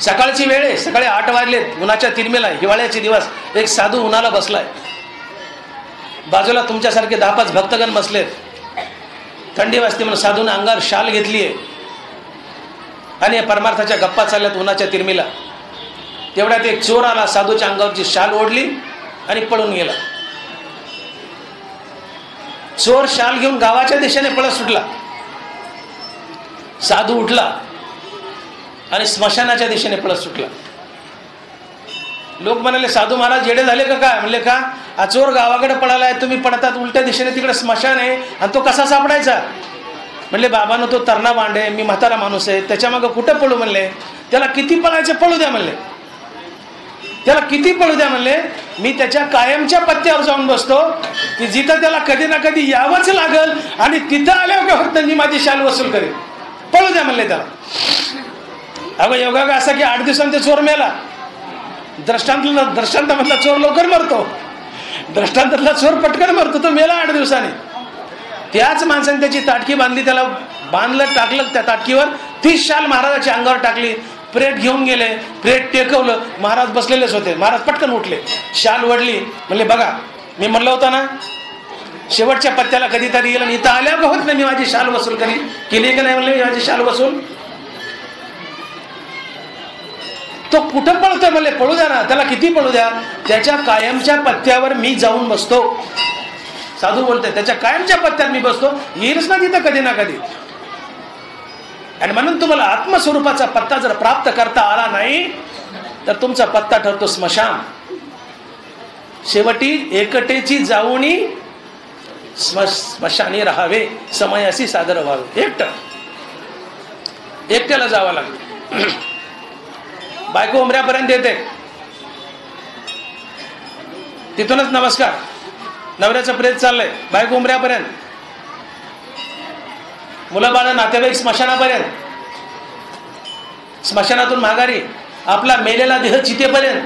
[SPEAKER 1] सकाळची वेळ आहे, सकाळी 8 वाजलेत, उन्हाच्या तिरमेला, हिवाळ्याचे दिवस. एक साधू उन्हाला बसलाय, बाजूला तुमच्यासारखे 10-5 भक्तगण बसलेत. थंडी वाजते म्हणून साधूने अंगावर शाल घेतलीये आणि या परमार्थाच्या गप्पा चालल्यात उन्हाच्या तिरमीला. तेवढ्यात एक चोर आला, साधूच्या अंगावरची शाल ओढली आणि पळून गेला. चोर शाल घेऊन गावाच्या दिशेने पळत सुटला. साधू उठला आणि स्मशानाच्या दिशेने पळत सुटला. लोक म्हणाले साधू महाराज येडे झाले का काय? म्हणले का? हा चोर गावाकडे पळालाय, तुम्ही पळतात उलट्या दिशेने, तिकडे स्मशान आहे आणि तो कसा सापडायचा? म्हणले बाबांनो तो तरणा बांड आहे, मी म्हातारा माणूस आहे, त्याच्या मागं कुठं पळू? म्हणले त्याला किती पळायचं पळू द्या. म्हणले त्याला किती पळू द्या. म्हणले मी त्याच्या कायमच्या पत्त्यावर जाऊन बसतो की जिथं त्याला कधी ना कधी यावंच लागल आणि तिथं आल्यावर का फक्त मी माझी शाल वसूल करेन. पळू द्या म्हणले त्याला. अगं योगा का असा की 8 दिवसांनी ते चोर मेला. दृष्टांतामधला चोर लवकर मरतो, दृष्टांतातला चोर पटकन मरतो, तो मेला 8 दिवसांनी. त्याच माणसाने त्याची ताटकी बांधली, त्याला बांधलं, टाकलं त्या ताटकीवर, तीच शाल महाराजाच्या अंगावर टाकली. प्रेत घेऊन गेले, प्रेत टेकवलं, महाराज बसलेलेच होते. महाराज पटकन उठले, शाल वडली. म्हणले बघा मी म्हणलं होतं ना शेवटच्या पत्त्याला कधीतरी येईल आणि इथं आल्यावर होत नाही मी माझी शाल वसूल केली का नाही? म्हणले माझी शाल वसूल. तो कुठं पळतोय? म्हणले पळू द्या ना, त्याला किती पळू द्या, त्याच्या कायमच्या पत्त्यावर मी जाऊन बसतो. साधू बोलते त्याच्या कायमच्या पत्त्यावर मी बसतो, येईलच ना तिथं कधी ना कधी. आणि म्हणून तुम्हाला आत्मस्वरूपाचा पत्ता जर प्राप्त करता आला नाही तर तुमचा पत्ता ठरतो स्मशान. शेवटी एकटेची जाऊनी स्मशानी राहावे, समयासी सादर व्हावे. एकट्याला जावं लागतं. बायको उमऱ्यापर्यंत येते, तिथूनच नमस्कार, नवऱ्याचं प्रेत चाललंय, बायको उमऱ्यापर्यंत, मुलं बाळ नातेवाईक स्मशानापर्यंत, स्मशानातून माघारी आपला मेलेला देह चितेपर्यंत.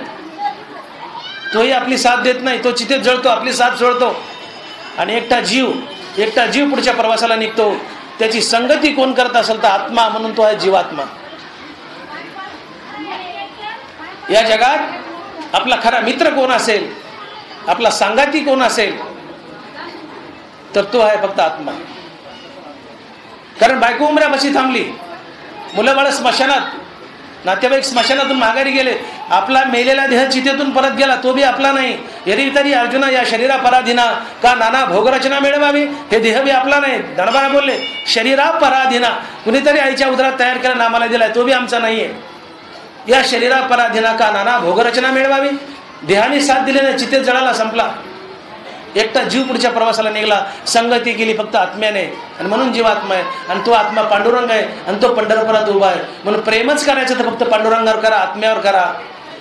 [SPEAKER 1] तोही आपली साथ देत नाही, तो चितेत जळतो, आपली साथ सोडतो. आणि एकटा जीव पुढच्या प्रवासाला निघतो. त्याची संगती कोण करत असेल तर आत्मा, म्हणून तो आहे जीवात्मा. या जगात आपला खरा मित्र कोण असेल, आपला सांगाती कोण असेल, तर तो आहे फक्त आत्मा. कारण बायको उमऱ्यापाशी थांबली, मुलं बाळ स्मशानात, नातेवाईक स्मशानातून माघारी गेले, आपला मेलेला देह चितेतून परत गेला, तो बी आपला नाही. यरी तरी अर्जुना या शरीरा पराधीना का नाना भोगरचना मिळवावी, हे देह बी आपला नाही. धनबारा बोलले शरीरा पराधीना, कुणीतरी आईच्या उदरात तयार केला नामाला दिलाय, तो बी आमचा नाहीये. या शरीरा पराधीना का नाना भोगरचना मिळवावी, देहाने साथ दिले नाही, चितेत जळाला, संपला. एकटा जीव पुढच्या प्रवासाला निघाला, संगती केली फक्त आत्म्याने, आणि म्हणून जीवात्मा आहे. आणि तो आत्मा पांडुरंग आहे, आणि तो पंढरपुरात उभा आहे. म्हणून प्रेमच करायचं तर फक्त पांडुरंगावर करा, आत्म्यावर करा.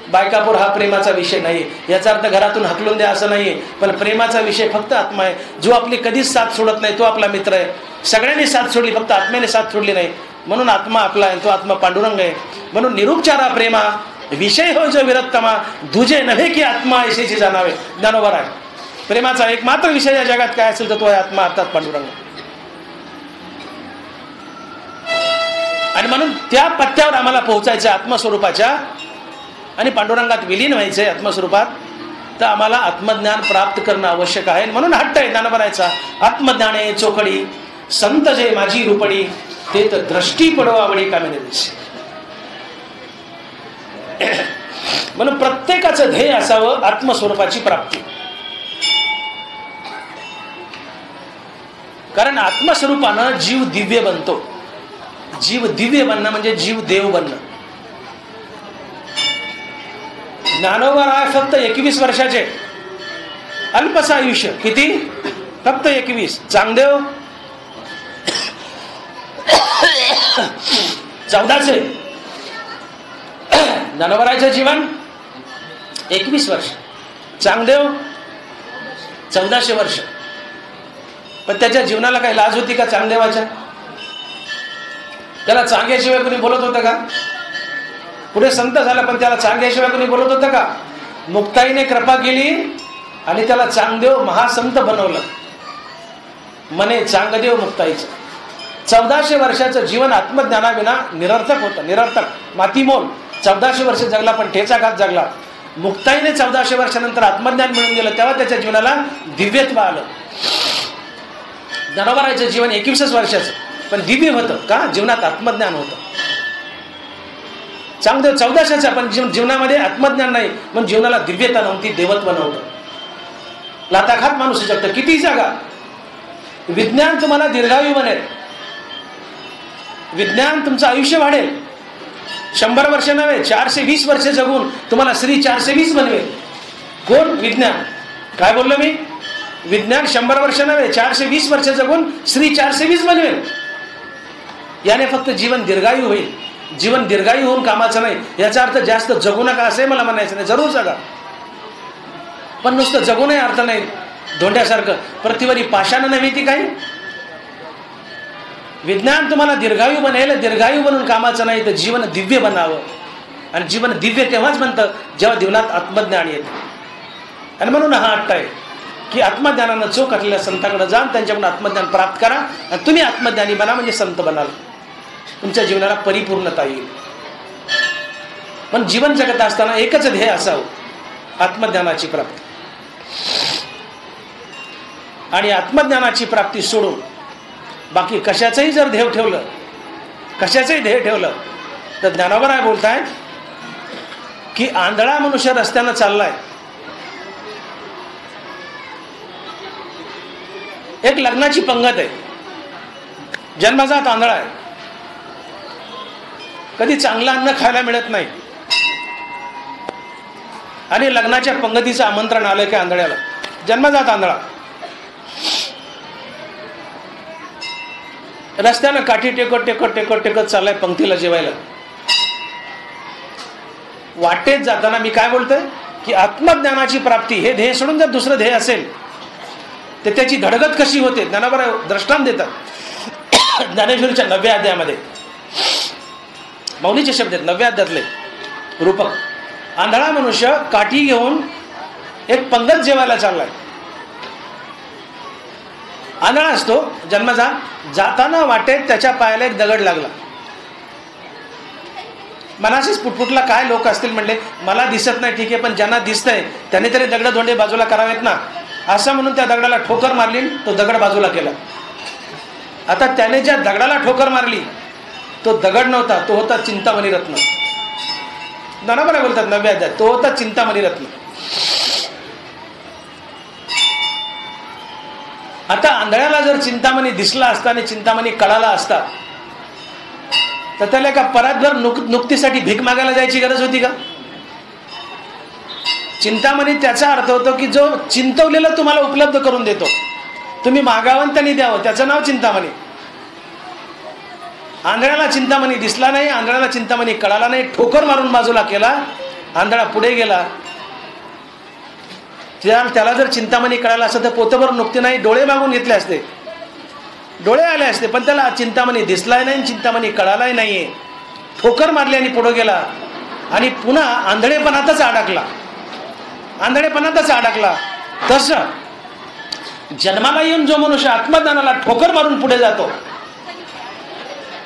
[SPEAKER 1] बायकापूर हा प्रेमाचा विषय नाही, याचा अर्थ घरातून हकलून द्या असं नाहीये, पण प्रेमाचा विषय फक्त आत्मा आहे. जो आपली कधीच साथ सोडत नाही तो आपला मित्र आहे. सगळ्यांनी साथ सोडली, फक्त आत्म्याने साथ सोडली नाही, म्हणून आत्मा आपला आहे, तो आत्मा पांडुरंग आहे. म्हणून निरुपचारा प्रेमा विषय होय जो विरक्तमा, दुजे नव्हे की आत्मा ऐशीची जाणावे. ज्ञानोबर आहे. प्रेमाचा एकमात्र विषय या जगात काय असेल तर तो आहे आत्मा, अर्थात पांडुरंग. आणि म्हणून त्या पत्त्यावर आम्हाला पोहोचायचं आत्मस्वरूपाच्या, आणि पांडुरंगात विलीन व्हायचंय आत्मस्वरूपात, तर आम्हाला आत्मज्ञान प्राप्त करणं आवश्यक आहे. म्हणून हट्ट आहे ज्ञानोबरायचा, आत्मज्ञाने चोखडी संत जे माझी रूपडी, ते तर दृष्टी पडो आवडी कामिने दिसे. म्हणून प्रत्येकाचं ध्येय असावं आत्मस्वरूपाची प्राप्ती. कारण आत्मस्वरूपानं जीव दिव्य बनतो. जीव दिव्य बनणं म्हणजे जीव देव बनणं. ज्ञानोबा राय फक्त 21 वर्षाचे, अल्पसं आयुष्य. किती? फक्त 21. चांगदेव 14. ज्ञानोबरायचं जीवन 21 वर्ष, चांगदेव 1400 वर्ष. पण त्याच्या जीवनाला काही लाज होती का चांगदेवाच्या? त्याला चांग्याशिवाय कोणी बोलत होतं का? पुढे संत झाला पण त्याला चांग्याशिवाय कोणी बोलत होतं का? मुक्ताईने कृपा केली आणि त्याला चांगदेव महासंत बनवलं. मने चांगदेव मुक्ताईचं 1400 वर्षाचं जीवन आत्मज्ञानाविना निरर्थक होतं, निरर्थक, मातीमोल. 1400 वर्ष जगला पण ठेचा खात जगला. मुक्ताईने 1400 वर्षानंतर आत्मज्ञान मिळून गेलं, तेव्हा त्याच्या जीवनाला दिव्यत्व आलं. ज्ञानोबरायचं जीवन 21 वर्षाचं पण दिव्य होतं का? जीवनात आत्मज्ञान होतं. चांगदेव 1400चा पण जीवनामध्ये आत्मज्ञान नाही, पण जीवनाला दिव्यता नव्हती, देवत्व नव्हतं. लाताखात माणूस जगतं, किती जागा. विज्ञान तुम्हाला दीर्घायू बनेल, विज्ञान तुमचं आयुष्य वाढेल. 100 वर्ष नव्हे, 420 वर्ष जगून तुम्हाला श्री 420 बनवेल. कोण? विज्ञान. काय बोललो मी? विज्ञान 100 वर्ष नव्हे, 420 वर्ष जगून श्री 420 बनवेल. याने फक्त जीवन दीर्घायू होईल. जीवन दीर्घायू होऊन कामाचं नाही. याचा अर्थ जास्त जगू नका असे मला म्हणायचं नाही, जरूर जगा, पण नुसतं जगूनही अर्थ नाही. धोंड्यासारखं पृथ्वीवरी पाषाण नव्हे ती काही. विज्ञान तुम्हाला दीर्घायू बनेल, दीर्घायू बनून कामाचं नाही, तर जीवन दिव्य बनावं. आणि जीवन दिव्य तेव्हाच बनतं जेव्हा जीवनात आत्मज्ञान येतं. आणि म्हणून हा हट्ट आहे की आत्मज्ञानानं चोख असलेल्या संतांकडे जाऊन त्यांच्याकडून आत्मज्ञान प्राप्त करा, आणि तुम्ही आत्मज्ञानी बना, म्हणजे संत बनाल. तुमच्या जीवनाला परिपूर्णता येईल. पण जीवन जगत असताना एकच ध्येय असावं, आत्मज्ञानाची प्राप्ती. आणि आत्मज्ञानाची प्राप्ती सोडून बाकी कशाचंही जर ध्येय ठेवलं, कशाचंही ध्येय ठेवलं, तर ज्ञानोबा राय बोलतायत की आंधळा मनुष्य रस्त्यानं चाललाय. एक लग्नाची पंगत आहे, जन्मजात आंधळा आहे, कधी चांगलं अन्न खायला मिळत नाही, आणि लग्नाच्या पंगतीचं आमंत्रण आलं की आंधळ्याला, जन्मजात आंधळा. रस्त्यानं काठी टेकत टेकत टेकत टेकत चाललाय पंक्तीला जेवायला. वाटेत जाताना मी काय बोलतोय की आत्मज्ञानाची प्राप्ती हे ध्येय सोडून जर दुसरं ध्येय असेल तर त्याची धडगत कशी होते. ज्ञानोबा दृष्टांत देतात ज्ञानेश्वरीच्या 9व्या अध्यायामध्ये. मौलीचे शब्द आहेत 9व्या अध्यायातले रूपक. आंधळा मनुष्य काठी घेऊन एक पंगत जेवायला चाललाय. आंधळा असतो जन्मजात. जाताना वाटेत त्याच्या पायाला एक दगड लागला. मनाशीच पुटपुटला, काय लोक असतील म्हणले, मला दिसत नाही ठीक आहे, पण ज्यांना दिसतंय त्यांनी तरी दगड धोंडे बाजूला करावेत ना. असं म्हणून त्या दगडाला ठोकर मारली, तो दगड बाजूला केला. आता त्याने ज्या दगडाला ठोकर मारली तो दगड नव्हता, तो होता चिंतामणी रत्न. बरोबर बोलतात नव्या अध्याय, तो होता चिंतामणी रत्न. आता आंधळ्याला जर चिंतामणी दिसला असता आणि चिंतामणी कळाला असता तर त्याला का परातभर नुकतीसाठी भीक मागायला जायची गरज होती का? चिंतामणी त्याचा अर्थ होतो की जो चिंतवलेलं तुम्हाला उपलब्ध करून देतो, तुम्ही मागावं त्यांनी द्यावं, त्याचं नाव चिंतामणी. आंधळ्याला चिंतामणी दिसला नाही, आंधळ्याला चिंतामणी कळाला नाही, ठोकर मारून बाजूला केला. आंधळा पुढे गेला. त्याला जर चिंतामणी कळाला असतं तर पोतभर नुकते नाही, डोळे मागून घेतले असते, डोळे आले असते, पण त्याला चिंतामणी दिसलाय नाही, चिंतामणी कळालाय नाहीये. ठोकर मारली आणि पुढे गेला आणि पुन्हा आंधळेपणातच अडकला, आंधळेपणातच अडकला. तसं जन्माला येऊन जो मनुष्य आत्मज्ञानाला ठोकर मारून पुढे जातो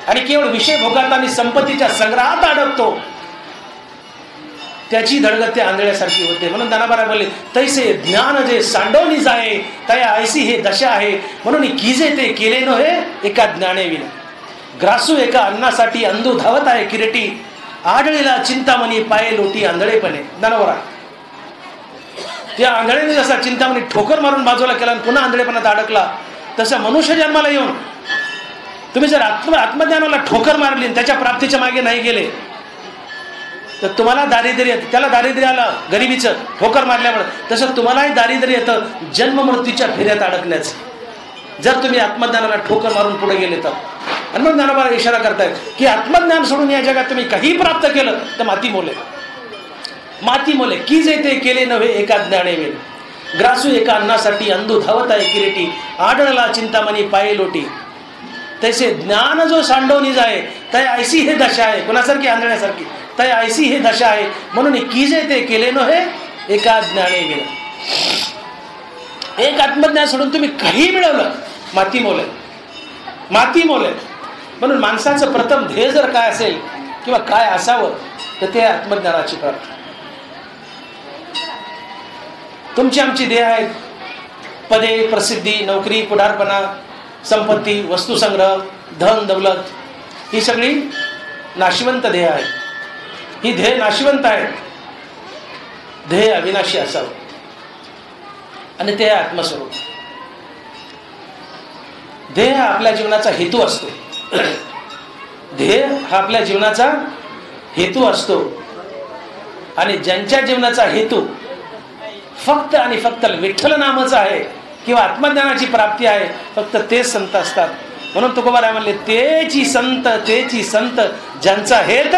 [SPEAKER 1] आणि केवळ विषय भोगात आणि संपत्तीच्या संग्रहात अडकतो, त्याची धडगत त्या आंधळ्यासारखी होते. म्हणून ज्ञानोबा बोलले, तैसे ज्ञान जे सांडवणी जाये तया ऐसी हे दशा आहे. म्हणून कीजे ते केले नव्हे एका ज्ञाने विना. ग्रासू एका अन्नासाठी अंधू धावत आहे किरटी, आढळीला चिंतामणी पाये लोटी आंधळेपणे. ज्ञानोबा त्या आंधळेने जसा चिंतामणी ठोकर मारून बाजूला केला आणि पुन्हा आंधळेपणात अडकला, तसं मनुष्य जन्माला येऊन तुम्ही जर आत्मज्ञानाला ठोकर मारली आणि त्याच्या प्राप्तीच्या मागे नाही गेले तर तुम्हाला दारिद्र्य येतं. त्याला दारिद्र्य आलं गरिबीचं ठोकर मारल्यामुळे, तसं तुम्हालाही दारिद्र्य येतं जन्म मृत्यूच्या फेऱ्यात अडकण्याचं, जर तुम्ही आत्मज्ञानाला ठोकर मारून पुढे गेले तर. आणि मग ज्ञानोबा इशारा करतायत की आत्मज्ञान सोडून या जगात तुम्ही काही प्राप्त केलं तर माती मोले, माती मोले. की जे ते केले नव्हे एका ज्ञाने वेळ. ग्रासू एका अन्नासाठी अंधू धावत आहे किरीटी, आढळला चिंतामणी पाये लोटी. तसे ज्ञान जो सांडवणी जाय तय ऐसी हे दशा आहे. कोणासारखी? आंधळ्यासारखी. तय ऐसी हे दशा आहे. म्हणून की जे ते केले नव्हे एका ज्ञाने वेळ. एक आत्मज्ञान सोडून तुम्ही काही मिळवलं माती मोले, माती मोले. म्हणून माणसाचं प्रथम ध्येय जर काय असेल किंवा काय असावं तर ते आत्मज्ञानाची प्राप्ती. तुमची आमची ध्येय आहेत पदे, प्रसिद्धी, नोकरी, पुढारपणा, संपत्ती, वस्तुसंग्रह, धन दौलत, ही सगळी नाशिवंत ध्येय आहेत. ही ध्येय नाशिवंत आहेत. ध्येय अविनाशी असावं आणि ते आत्मस्वरूप. ध्येय हा आपल्या जीवनाचा हेतू असतो. ध्येय हा आपल्या जीवनाचा हेतू असतो. आणि ज्यांच्या जीवनाचा हेतू फक्त आणि फक्त विठ्ठल नामाचं आहे किंवा आत्मज्ञानाची प्राप्ती आहे, फक्त तेच संत असतात. म्हणून तुकोबाराय म्हणले, तेची संत ज्यांचा हेत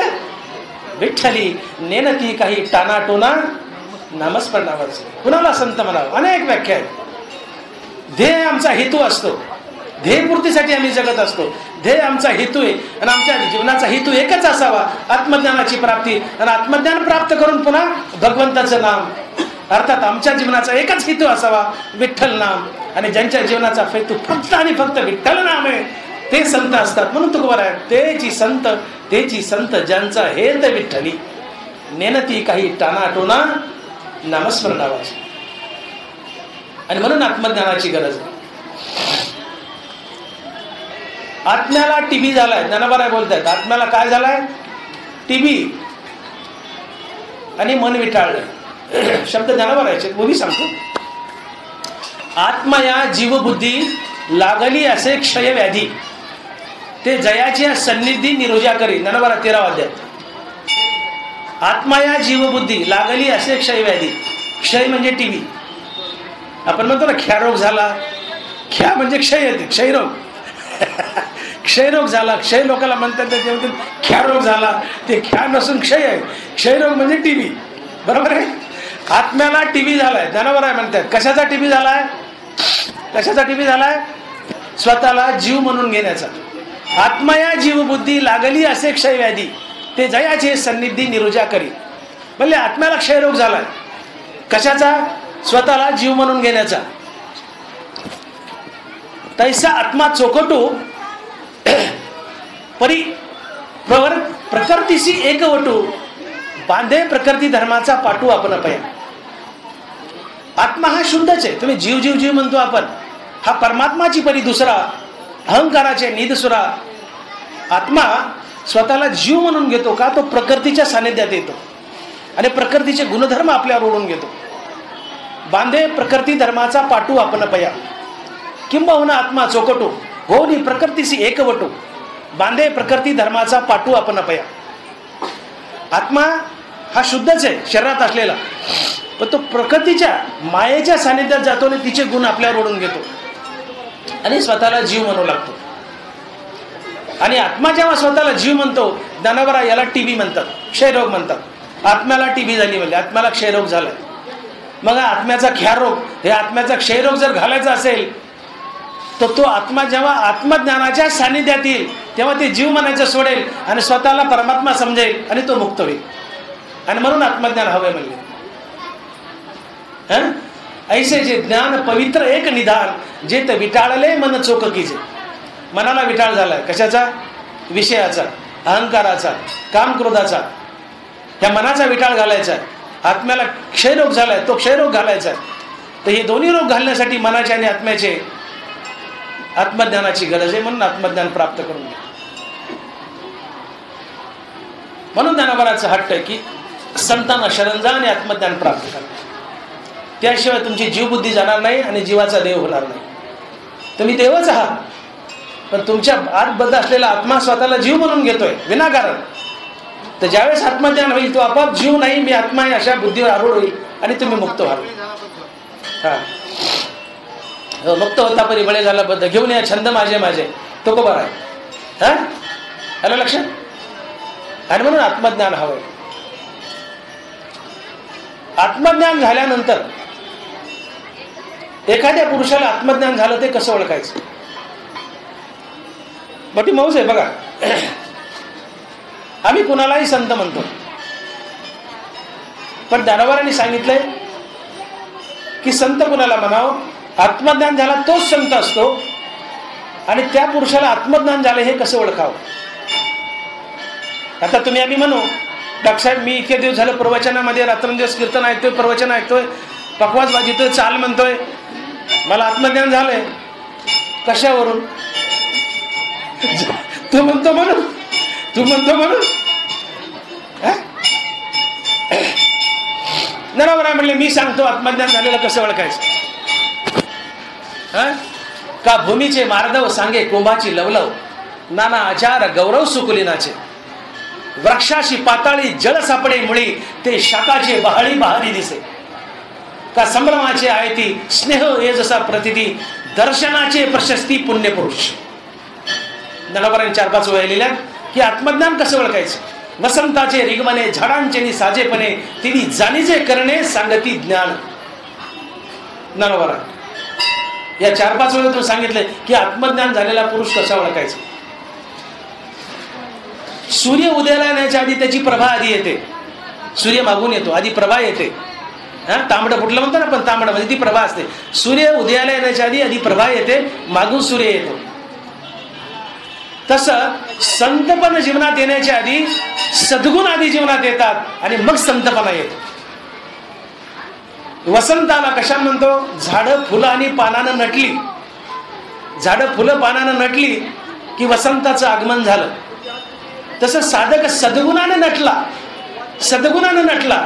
[SPEAKER 1] विठ्ठली, नेनती काही टानाटोना नामस्मरणावरचे. कुणाला संत म्हणावं? अनेक व्याख्या आहेत. ध्येय आमचा हेतू असतो. ध्येयपूर्तीसाठी आम्ही जगत असतो. ध्येय आमचा हेतू आहे आणि आमच्या जीवनाचा हेतू एकच असावा, आत्मज्ञानाची प्राप्ती. आणि आत्मज्ञान प्राप्त करून पुन्हा भगवंताचं नाम, अर्थात आमच्या जीवनाचा एकच हेतू असावा, विठ्ठल नाम. आणि ज्यांच्या जीवनाचा हेतू फक्त आणि फक्त विठ्ठल नाम आहे ते संत असतात. म्हणून तुकोबाराय, तेची संत ज्यांचा हेत विठ्ठली, नेनती काही टानाटोना नामस्मरणावाची. आणि म्हणून आत्मज्ञानाची गरज आहे. आत्म्याला टीबी झालाय. ज्ञानोबा बोलतायत, आत्म्याला काय झालाय? टीबी. आणि मन विटाळलंय. शब्द ज्ञानोबारायचे बोली सांगतो. आत्मया जीवबुद्धी लागली असे क्षय व्याधी, ते जयाची सन्निधी निरोजा करी. ज्ञानोबा 13वा अध्याय. आत्मया जीवबुद्धी लागली असे क्षय व्याधी. क्षय म्हणजे टीबी. आपण म्हणतो ना क्षयरोग झाला. क्षय म्हणजे क्षय येते, क्षयरोग. क्षयरोग झाला. क्षय लोकांना म्हणतात ते क्षयरोग झाला. ते क्षय नसून क्षय आहे. क्षयरोग म्हणजे टीबी. बरोबर आहे. आत्म्याला टीबी झालाय. ज्ञानोबा म्हणतात, कशाचा टीबी झालाय? कशाचा टीबी झालाय? स्वतःला जीव म्हणून घेण्याचा. आत्मया जीवबुद्धी लागली असे क्षय व्याधी, ते जयाचे सन्निधी निरोजा करी. म्हणजे आत्म्याला क्षयरोग झालाय. कशाचा? स्वतःला जीव म्हणून घेण्याचा. तैसा आत्मा चोकटू परी प्रवर प्रकृतीशी एकवटू बांधे प्रकृती धर्माचा पाठू आपण पया. आत्मा हा शुद्धच आहे. तुम्ही जीव जीव जीव म्हणतो आपण, हा परमात्माची परी दुसरा, अहंकाराचे निदसुरा. आत्मा स्वतःला जीव म्हणून घेतो का? तो प्रकृतीच्या सानिध्यात येतो आणि प्रकृतीचे गुणधर्म आपल्यावर ओढून घेतो. बांधे प्रकृती धर्माचा पाठू आपण पया, किंबहुना आत्मा चोकटू होनी प्रकृतीशी एकवटू बांधे प्रकृती धर्माचा पाठू आपण पया. आत्मा हा शुद्धच आहे शरीरात असलेला, पण तो प्रकृतीच्या मायेच्या सानिध्यात जातो आणि तिचे गुण आपल्यावर ओढून घेतो आणि स्वतःला जीव म्हणू लागतो. आणि आत्मा जेव्हा स्वतःला जीव म्हणतो, ज्ञानावरा याला टीबी म्हणतात, क्षयरोग म्हणतात. आत्म्याला टीबी झाली म्हणजे आत्म्याला क्षयरोग झालाय. मग आत्म्याचा क्षयरोग, हे आत्म्याचा क्षयरोग जर घालायचा असेल तर तो आत्मा जेव्हा आत्मज्ञानाच्या सानिध्यात येईल तेव्हा ते जीव म्हणायचं सोडेल आणि स्वतःला परमात्मा समजेल आणि तो मुक्त होईल. आणि म्हणून आत्मज्ञान हवे म्हणले. ऐसे जे ज्ञान पवित्र एक निधान जे ते विटाळले मन चोक कीजे. मनाला विटाळ झालाय कशाचा? विषयाचा, अहंकाराचा, कामक्रोधाचा. या मनाचा विटाळ घालायचा आहे. आत्म्याला क्षयरोग झालाय, तो क्षयरोग घालायचा आहे. तर हे दोन्ही रोग घालण्यासाठी मनाचे आणि आत्म्याचे आत्मज्ञानाची गरज आहे. म्हणून आत्मज्ञान प्राप्त करून घ्या. म्हणून ज्ञानावराचा हट्ट आहे की संतांना शरण जा आणि आत्मज्ञान प्राप्त करा. त्याशिवाय तुमची जीवबुद्धी जाणार नाही आणि जीवाचा देव होणार नाही. तुम्ही देवच आहात, पण तुमच्या आतबद्ध असलेला आत्मा स्वतःला जीव म्हणून घेतोय विनाकारण. तर ज्यावेळेस आत्मज्ञान होईल तो आपोआप जीव नाही मी आत्मा आहे अशा बुद्धीवर आरूढ होईल आणि तुम्ही मुक्त व्हाल. हा मुक्त होता परी बळे झाला बद्ध घेऊन या छंद माझे माझे तो को बरा आहे. हा आलं लक्षात? आणि म्हणून आत्मज्ञान हवंय. आत्मज्ञान झाल्यानंतर एखाद्या पुरुषाला आत्मज्ञान झालं ते कसं ओळखायचं? मोठी मौज आहे बघा. आम्ही कुणालाही संत म्हणतो, पण ज्ञानोबांनी सांगितलंय की संत कुणाला म्हणावं? आत्मज्ञान झाला तोच संत असतो. आणि त्या पुरुषाला आत्मज्ञान झालं हे कसं ओळखावं? आता तुम्ही आम्ही म्हणू साहेब मी इतके दिवस झालं प्रवचनामध्ये रात्रंदिवस कीर्तन ऐकतोय, प्रवचन ऐकतोय, पकवास वाजतोय, चाल म्हणतोय, मला आत्मज्ञान झालंय. कशावरून? तू म्हणतो म्हणून नरावरा म्हणले मी सांगतो आत्मज्ञान झालेलं कसं ओळखायचं? का भूमीचे मार्दव सांगे कुंभाची लवलव नाना आचार गौरव सुकुलिनाचे वृक्षाशी पाताळी जल सापडे मुळी ते शाकाचे बहाळी बहारी दिसे. का संभ्रमाचे आहे ती स्नेह ये जसा प्रतिती दर्शनाचे प्रशस्ती पुण्यपुरुष. ज्ञानोबांनी 4-5 वेळा लिहिल्या की आत्मज्ञान कसं ओळखायचं? वसंताचे रिगमने झाडांचे साजेपणे तिने जाणीजे करणे सांगती ज्ञान. ज्ञानोबा या 4-5 वेळेतून सांगितले की आत्मज्ञान झालेला पुरुष कसा ओळखायचा. सूर्य उदयाला येण्याच्या आधी त्याची प्रभा आधी येते. सूर्य मागून येतो, आधी प्रभा येते. तांबडं फुटलं म्हणतो ना आपण, तांबडं म्हणजे ती प्रभा असते. सूर्य उदयाला येण्याच्या आधी प्रभा येते, मागून सूर्य येतो. तसं संतपण जीवनात येण्याच्या आधी सद्गुण आधी जीवनात येतात आणि मग संतपणा येतो. वसंताला कशा म्हणतो? झाडं फुलं आणि पानानं नटली. झाडं फुलं पानानं नटली की वसंताचं आगमन झालं. तसं साधक सद्गुणाने नटला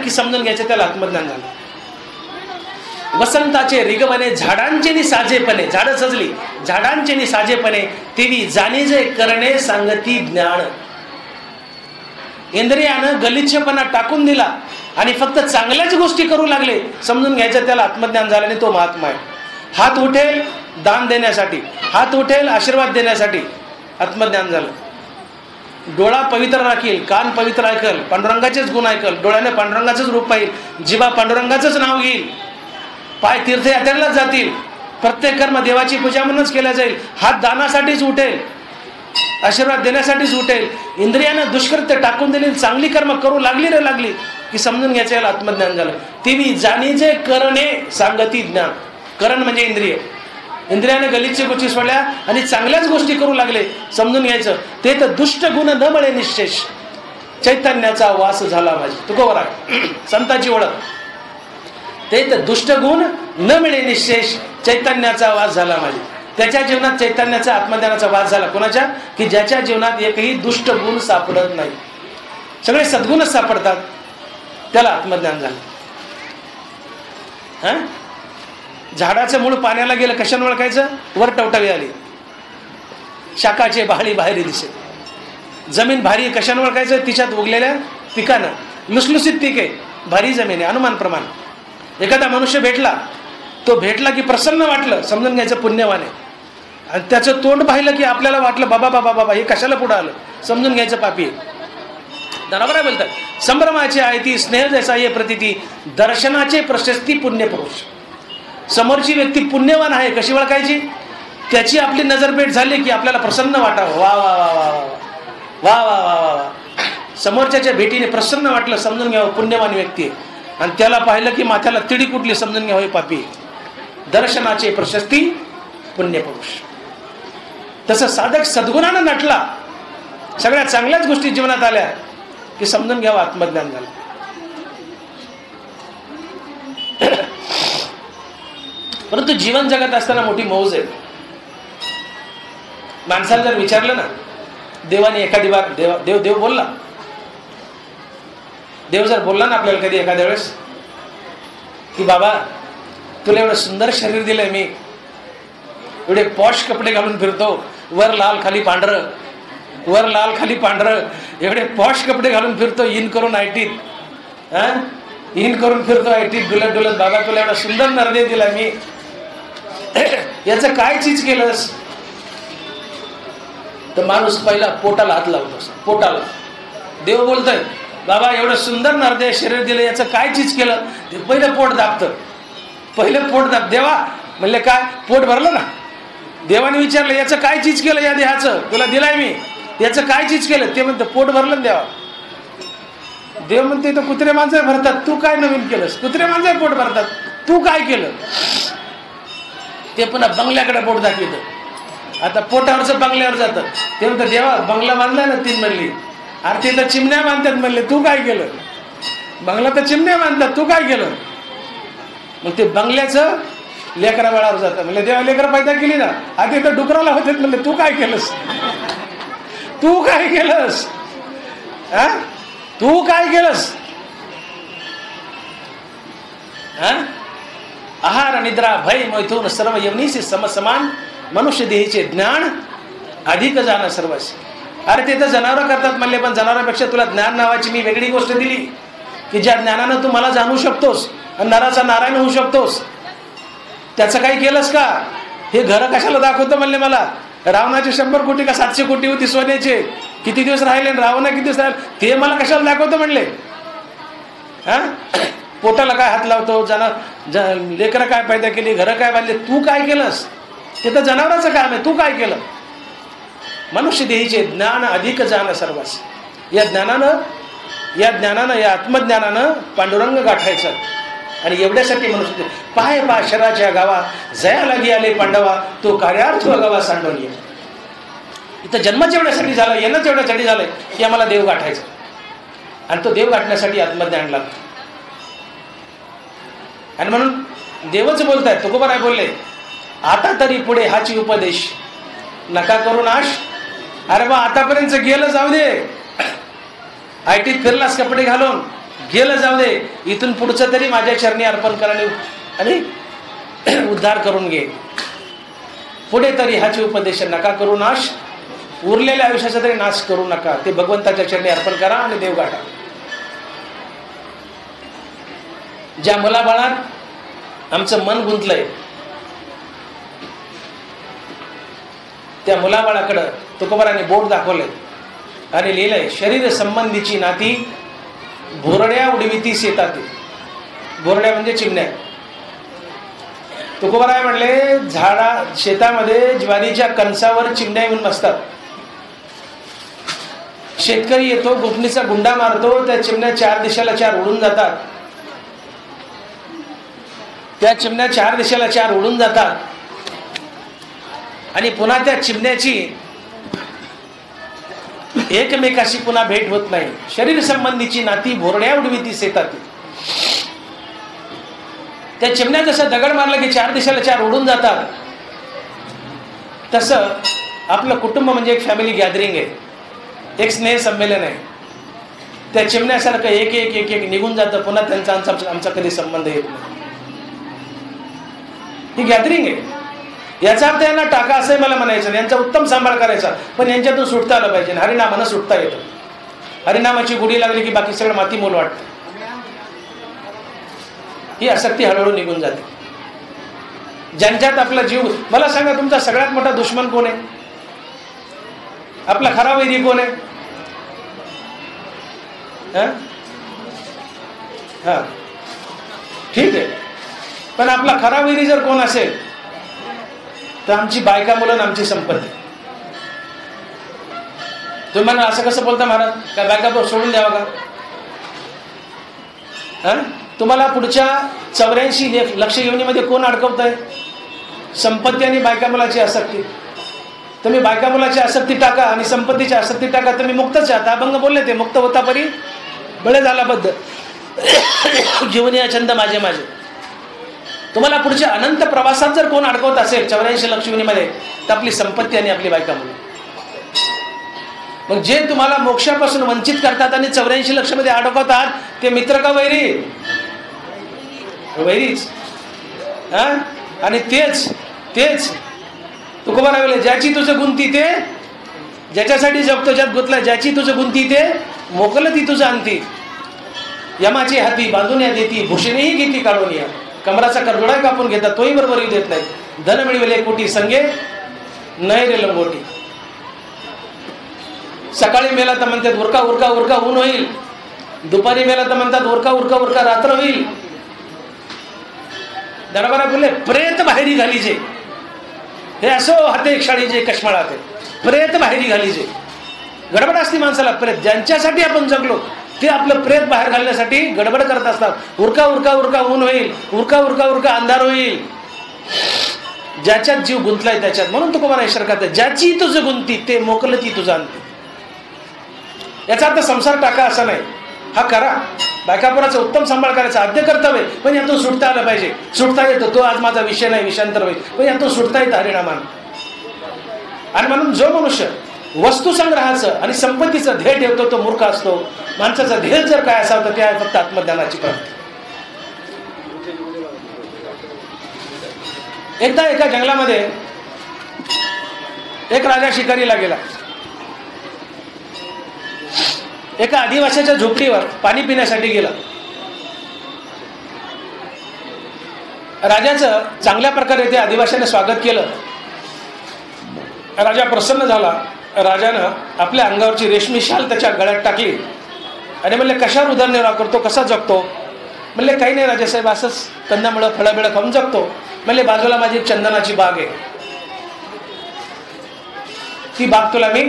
[SPEAKER 1] की समजून घ्यायचं त्याला आत्मज्ञान झालं. वसंताचे रिगमने झाडांचे नि साजेपणे, झाडं सजली झाडांचे नि साजेपणे तेवी जाणीजे करणे सांगती ज्ञान. इंद्रियानं गलिच्छपणा टाकून दिला आणि फक्त चांगल्याच गोष्टी करू लागले, समजून घ्यायचं त्याला आत्मज्ञान झालं आणि तो महात्मा आहे. हात उठेल दान देण्यासाठी, हात उठेल आशीर्वाद देण्यासाठी, आत्मज्ञान झालं. डोळा पवित्र राखील, कान पवित्र ऐकल, पांडुरंगाचेच गुण ऐकल, डोळ्याने पांडुरंगाचंच रूप पाहिल, जिभा पांडुरंगाचंच नाव घेईल, पाय तीर्थयात्रेलाच जातील, प्रत्येक कर्म देवाची पूजा म्हणूनच केला जाईल, हात दानासाठीच उठेल, आशीर्वाद देण्यासाठीच उठेल. इंद्रियानं दुष्कृत्य टाकून दिली, चांगली कर्म करू लागली की समजून घ्यायचं याला आत्मज्ञान झालं. ती जाणीजे करणे सांगती ज्ञान. करण म्हणजे इंद्रिय, इंद्रियाने गलिच्छ गोष्टी सोडल्या आणि चांगल्याच गोष्टी करू लागले. समजून घ्यायचं ते तर दुष्ट गुण न मिळे निशेष, चैतन्याचा वास झाला माझी. तुकोबरा संतांची ओळख. ते तर दुष्ट गुण न मिळे निशेष, चैतन्याचा वास झाला माझी. त्याच्या जीवनात चैतन्याचा आत्मज्ञानाचा वास झाला. कोणाच्या? की ज्याच्या जीवनात एकही दुष्ट गुण सापडत नाही, सगळे सद्गुणच सापडतात, त्याला आत्मज्ञान झालं. झाडाचं मूळ पाण्याला गेलं, कशाने ओळखायचं? वर टवटवी आली, शाखाचे बहाळी बाहेर दिसे. जमीन भारी, कशाने ओळखायचं? तिच्यात उगलेल्या पिकानं. लुसलुसीत पीक आहे, भारी जमीन आहे, अनुमान प्रमाण. एखादा मनुष्य भेटला, तो भेटला की प्रसन्न वाटलं, समजून घ्यायचं पुण्यवान आहे. आणि त्याचं तोंड पाहिलं की आपल्याला वाटलं बाबा बाबा बाबा हे कशाला पुढं आलं, समजून घ्यायचं पापी आहे. बरोबर बोलतात. संभ्रमाची आहे ती, स्नेह जैसा ये प्रतीती, दर्शनाचे प्रशस्ती पुण्यपुरुष. समोरची व्यक्ती पुण्यवान आहे, कशी ओळखायची? त्याची आपली नजरभेट झाली की आपल्याला प्रसन्न वाटावं. वा वा वा वा वा वा वा वा वा. समोरच्याच्या भेटीने प्रसन्न वाटलं, समजून घ्यावं पुण्यवान व्यक्ती आहे. आणि त्याला पाहिलं की माथ्याला तिडी कुठली, समजून घ्यावं पापी. दर्शनाचे प्रशस्ती पुण्यपुरुष. तसं साधक सद्गुणानं नटला, सगळ्या चांगल्याच गोष्टी जीवनात आल्या की समजून घ्यावं आत्मज्ञान झालं. परंतु जीवन जगत असताना मोठी मौज आहे. माणसाला जर विचारलं ना, देवाने एखादी बार देव बोलला, देव जर बोलला ना आपल्याला कधी एखाद्या वेळेस की बाबा तुला एवढं सुंदर शरीर दिलंय मी, एवढे पॉश कपडे घालून फिरतो, वर लाल खाली पांढरं, वर लाल खाली पांढरं, एवढे पॉश कपडे घालून फिरतो, इन करून आयटीत, इन करून फिरतो आयटीत डुलत डुलत, बाबा तुला एवढा सुंदर नरदे दिला मी, याचं काय चीज केलंस? तर माणूस पहिला पोटाला हात लावतो, पोटाला. देव बोलतोय बाबा एवढं सुंदर नरदे शरीर दिलं, याचं काय चीज केलं? ते पहिलं पोट दाबतं, पहिलं पोट दाब. देवा म्हणले काय? पोट भरलं ना. देवाने विचारलं याचं काय चीज केलं, या देहाचं तुला दिलाय मी, याचं काय चीज केलं? ते म्हणतं पोट भरलं देवा. देव म्हणते तर कुत्रे मांजर भरतात, तू काय नवीन केलंस? कुत्रे मांजर पोट भरतात, तू काय केलं? ते पुन्हा बंगल्याकडे पोट दाखवितं. आता पोटावरचं बंगल्यावर जातं. ते म्हणतं देवा बंगला बांधलाय ना 3 मजली, अरे ते तर चिमण्या बांधतात म्हणले, तू काय केलं? बंगला तर चिमण्या बांधतात, तू काय केलं? मग ते बंगल्याचं लेकरा वेळावर जातं. म्हणले देवा लेकरं पैदा केली ना, आधी तर डुकराला होते म्हणले, तू काय केलंस? तू काय केलंस? तू काय केलंस? आहार निद्रा भय मैथून सर्व यवनीशी समसमान, मनुष्य देहीचे ज्ञान अधिक जाणं सर्वस. अरे ते तर जनावरं करतात म्हणले, पण जनावरांपेक्षा तुला ज्ञान नावाची मी वेगळी गोष्ट दिली की ज्या ज्ञानानं तू मला जाणू शकतोस आणि नराचा नारायण होऊ शकतोस. त्याचं काही केलंस का? हे घर कशाला दाखवतं म्हणले मला? रावणाचे 100 कोटी का 700 कोटी होती सोन्याचे, किती दिवस राहिले, रावणा किती दिवस राहिले, ते मला कशाला दाखवतं म्हणले? पोटाला काय हात लावतो, लेकरं काय पैदा केली, घरं काय बांधले, तू काय केलंस? ते तर जनावराचं काम आहे, तू काय केलं? मनुष्य देहीचे ज्ञान अधिक जाण सर्वस. या ज्ञानानं या आत्मज्ञानानं पांडुरंग गाठायचं. आणि एवढ्यासाठी मनुष्य पाय पाशराच्या गावा जया लागी आले पांडवा, तो कार्यार्थ गावा सांडवली. इथं जन्मच एवढ्यासाठी झालं, येणंच एवढ्यासाठी झालंय की आम्हाला देव गाठायचं. आणि तो देव गाठण्यासाठी आत्मज्ञान लागतं. आणि म्हणून देवच बोलतायत, तुकोबा बोलले आता तरी पुढे हाची उपदेश, नका करू नाश. अरे बा आतापर्यंत गेलं जाऊ दे, आयटीत फिरलास कपडे घालून, गेलं जाऊ दे, इथून पुढचं तरी माझ्या चरणी अर्पण करा आणि उद्धार करून घे. पुढे तरी हाची उपदेश, नका करू नाश, उरलेल्या आयुष्याचा तरी नाश करू नका, ते भगवंताच्या चरणी अर्पण करा आणि देव गाठा. ज्या मुलाबाळात आमचं मन गुंतलंय त्या मुलाबाळाकडं तुकोबाराने बोट दाखवलंय आणि लिहिलंय, शरीर संबंधीची नाती भोरड्या उडविती शेताती. भोरड्या म्हणजे चिमण्या. तुकोबाराय म्हणले शेतामध्ये ज्वारीच्या कणसावर चिमण्या येऊन बसतात. शेतकरी येतो, गुपणीचा गुंडा मारतो, त्या चिमण्या 4 दिशेला 4 उडून जातात. त्या चिमण्या 4 दिशेला 4 उडून जातात आणि पुन्हा त्या चिमण्याची एकमेकाशी पुन्हा भेट होत नाही. शरीर संबंधीची नाती भोरड्या उडवीती शेताती. त्या चिमण्या जसं दगड मारलं की 4 दिशेला 4 उडून जातात, तसं आपलं कुटुंब म्हणजे एक फॅमिली गॅदरिंग आहे, एक स्नेह संमेलन आहे. त्या चिमण्यासारखं एक एक एक एक निघून जातं, पुन्हा त्यांचा आमचा कधी संबंध येत नाही. ही गॅदरिंग आहे. याचा अर्थ यांना टाका असंही मला म्हणायचं, यांचा उत्तम सांभाळ करायचा, पण यांच्यातून सुटता आलं पाहिजे. हरिनामानं सुटता येतं. हरिनामाची गुढी लागली की बाकी सगळं माती मोल वाटतं. ही आसक्ती हळूहळू निघून जाते. ज्यांच्यात आपला जीव, मला सांगा तुमचा सगळ्यात मोठा दुश्मन कोण आहे? आपला खरा वैरी कोण आहे? हा ठीक आहे, पण आपला खरा वैरी जर कोण असेल तर आमची बायका मुलं, आमची संपत्ती. तुम्ही म्हणा असं कसं बोलता महाराज, काय बायका सोडून द्यावा का? तुम्हाला पुढच्या 84 लक्ष योनीमध्ये कोण अडकवत आहे? संपत्ती आणि बायका मुलाची आसक्ती. तुम्ही बायका मुलाची आसक्ती टाका आणि संपत्तीची आसक्ती टाका, तुम्ही मुक्तच आहात. अभंग बोलले ते, मुक्त होता परी बळे झाला बद्ध, जीवनी छंद माझे माझे. तुम्हाला पुढच्या अनंत प्रवासात जर कोण अडकवत असेल 84 लक्ष योनीमध्ये, तर आपली संपत्ती आणि आपली बायका मुलं. मग जे तुम्हाला मोक्षापासून वंचित करतात आणि 84 लक्ष मध्ये अडकवतात, ते मित्र का वैरी? वैरीच. आणि तेच तुकोबा राहिले, ज्याची तुझं गुंती ते, ज्याच्यासाठी जगतो ज्यात गुंतला, ज्याची तुझं गुंती ते मोकल ती तुझं आणती. यमाची हाती बांधून या देती, भूषणेही घेती काढून या. कमराचा करदोडा कापून घेतात, तोही बरोबर येऊ देत नाही. धन मिळविले कोटी संगे नय रे लंगोटी. सकाळी मेला तर म्हणतात उरका उरका उरका ऊन होईल, दुपारी मेला तर म्हणतात उरका उरका उरका रात्र होईल. दरबारा बोलले प्रेत बाहेरी घालीजे, हे असो हाते क्षाळीजे कश्मळाते, प्रेत बाहेरी घालीजे. गडबड असते माणसाला. प्रेत ज्यांच्यासाठी आपण जगलो ते आपलं प्रेत बाहेर घालण्यासाठी गडबड करत असतात. उरका उरका उरका ऊन होईल, उरका उरका उरका अंधार होईल. ज्याच्यात जीव गुंतलाय त्याच्यात. म्हणून तुकोबा शरकात, ज्याची तुझं गुंती ते मोकल ती तुझं आणते. याचा अर्थ संसार टाका असा नाही, हा करा. बायकापुराचा उत्तम सांभाळ करायचा आद्य कर्तव्य, पण यातून सुटता आलं पाहिजे. सुटता येतो तो आज माझा विषय नाही, विषयांतर होईल, पण यातून सुटता येतं हरिनामान. आणि म्हणून जो मनुष्य वस्तू संग्रहाचं आणि संपत्तीचं ध्येय ठेवतो तो मूर्ख असतो. माणसाचं ध्येय जर काय असावं तर ते आहे फक्त आत्मज्ञानाची प्राप्ती. एकदा एका जंगलामध्ये एक राजा शिकारीला गेला. एका आदिवासाच्या झोपडीवर पाणी पिण्यासाठी गेला. राजाचं चांगल्या प्रकारे त्या आदिवाशाने स्वागत केलं. राजा प्रसन्न झाला. राजानं आपल्या अंगावरची रेशमी शाल त्याच्या गळ्यात टाकली आणि म्हणले कशावर उदरनिर्वाह करतो, कसा जगतो? म्हणले काही नाही राजासाहेब, असंच कंदमुळं फळबिळं खाऊन जगतो. म्हणले बाजूला माझी एक चंदनाची बाग आहे, ती बाग तुला मी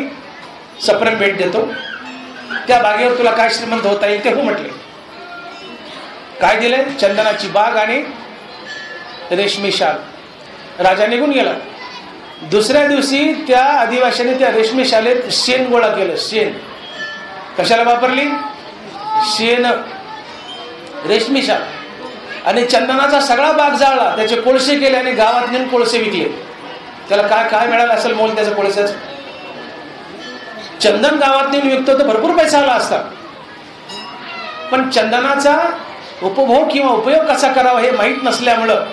[SPEAKER 1] सप्रेम भेट देतो. त्या बागेवर तुला काय श्रीमंत होता येईल ते हो म्हटले. काय दिले? चंदनाची बाग आणि रेशमी शाल. राजा निघून गेला. दुसऱ्या दिवशी त्या आदिवासीने त्या रेशमी शालेत शेण गोळा केलं. शेण कशाला वापरली? शेण, रेशमी शाल. आणि चंदनाचा सगळा बाग जाळला, त्याचे कोळसे केले आणि गावात नेऊन कोळसे विकले. त्याला काय काय मिळालं असेल मोल त्याचं कोळशाचं? चंदन गावात नेऊन विकतो तर भरपूर पैसा आला असता, पण चंदनाचा उपभोग किंवा उपयोग कसा करावा हे माहीत नसल्यामुळं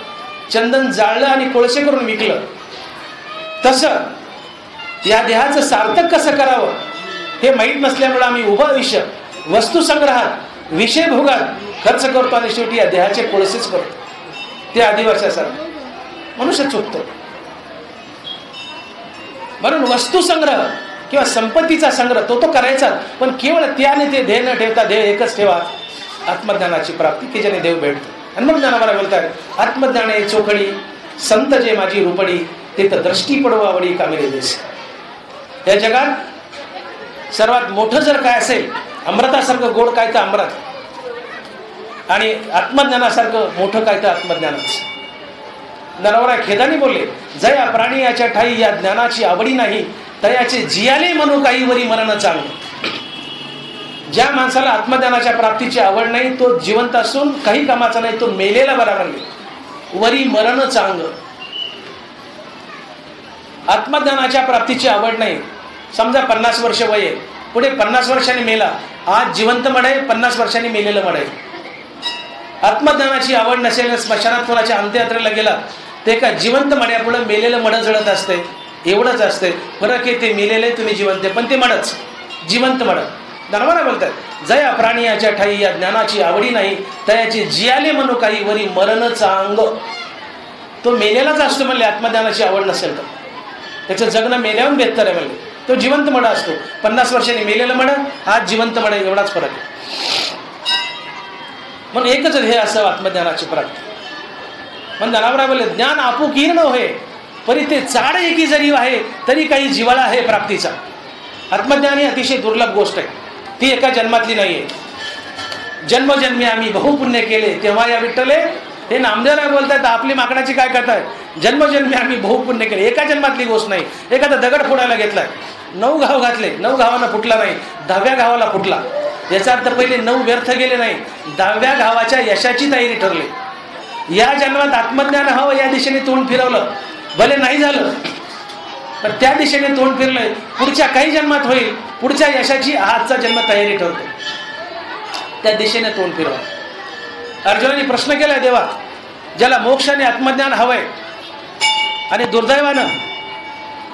[SPEAKER 1] चंदन जाळलं आणि कोळसे करून विकलं. तसं या देहाचं सार्थक कसं करावं हे माहीत नसल्यामुळं आम्ही उभं आयुष्य वस्तू संग्रहात, विषय भोगात खर्च करतो आणि शेवटी या देहाचे कोळसेच करतो. ते आदिवासासारखं मनुष्य चुकतो. म्हणून वस्तू संग्रह किंवा संपत्तीचा संग्रह तो करायचा, पण केवळ त्याने ते ध्येय न ठेवता ध्येय एकच ठेवा, आत्मज्ञानाची प्राप्ती, की ज्याने देव भेटतो. आणि मग ज्ञानाला बोलतात आत्मज्ञाने चोखडी संत जे माझी रुपडी, ते तर दृष्टी पडवा आवडी कामिले देश. या जगात सर्वात मोठं जर काय असेल, अमृतासारखं गोड काय तर अमृत, आणि आत्मज्ञानासारखं मोठं काय तर आत्मज्ञानच. नरवरा खेदानी बोलले, जया प्राणी याच्या ठाई या ज्ञानाची आवडी नाही, तयाचे जियाले म्हणू काही वरी मरण चांगलं. ज्या माणसाला आत्मज्ञानाच्या प्राप्तीची आवड नाही तो जिवंत असून काही कामाचा नाही, तो मेलेला बरा म्हणले. वरी मरण चांग. आत्मज्ञानाच्या प्राप्तीची आवड नाही. समजा 50 वर्ष वय आहे, पुढे 50 वर्षांनी मेला. आज जिवंत मड आहे, 50 वर्षांनी मेलेलं मड आहे. आत्मज्ञानाची आवड नसेल, स्मशानात कोणाच्या अंत्ययात्रेला गेला ते का जिवंत मड्यापुढे मेलेलं मड जळत असते. एवढंच असते फरक आहे, ते मेलेले तुम्ही जिवंत, पण ते मडच जिवंत मड. धर्माला बोलतात, जया प्राणी याच्या ठाई या ज्ञानाची आवडी नाही, तयाचे जियाले म्हणू काही वरी मरण चांग. तो मेलेलाच असतो म्हणले आत्मज्ञानाची आवड नसेल तर. त्याचं जगणं मेल्याहून बेहतर आहे म्हणले. तो जिवंत मड असतो. 50 वर्षांनी मेलेलं मड, आज जिवंत मड, एवढाच फरक आहे. म्हणून एकच हे असं आत्मज्ञानाची प्राप्ती. पण जनावरा बोलले, ज्ञान आपू कीर्ण होय परी ते चाड एकी जरी आहे, तरी काही जिवाळा आहे प्राप्तीचा. आत्मज्ञान ही अतिशय दुर्लभ गोष्ट आहे. ती एका जन्मातली नाही आहे. जन्मजन्मी आम्ही बहुपुण्य केले तेव्हा या विठ्ठले. हे नामदेवराय बोलतात, आपली माकडाची काय करताय, जन्मजन्मी आम्ही बहुपुण्य केले. एका जन्मातली गोष्ट नाही. एखादा दगड फोडायला घेतलाय, 9 घाव घातले, 9 घावांना फुटला नाही, 10व्या घावाला फुटला. याचा अर्थ पहिले 9 व्यर्थ गेले नाही, 10व्या घावाच्या यशाची तयारी ठरली. या जन्मात आत्मज्ञान हवं या दिशेने तोंड फिरवलं, भले नाही झालं तर त्या दिशेने तोंड फिरलंय, पुढच्या काही जन्मात होईल. पुढच्या यशाची आजचा जन्म तयारी ठरतो, त्या दिशेने तोंड फिरवा. अर्जुनाने प्रश्न केलाय, देवा ज्याला मोक्षाने आत्मज्ञान हवंय आणि दुर्दैवानं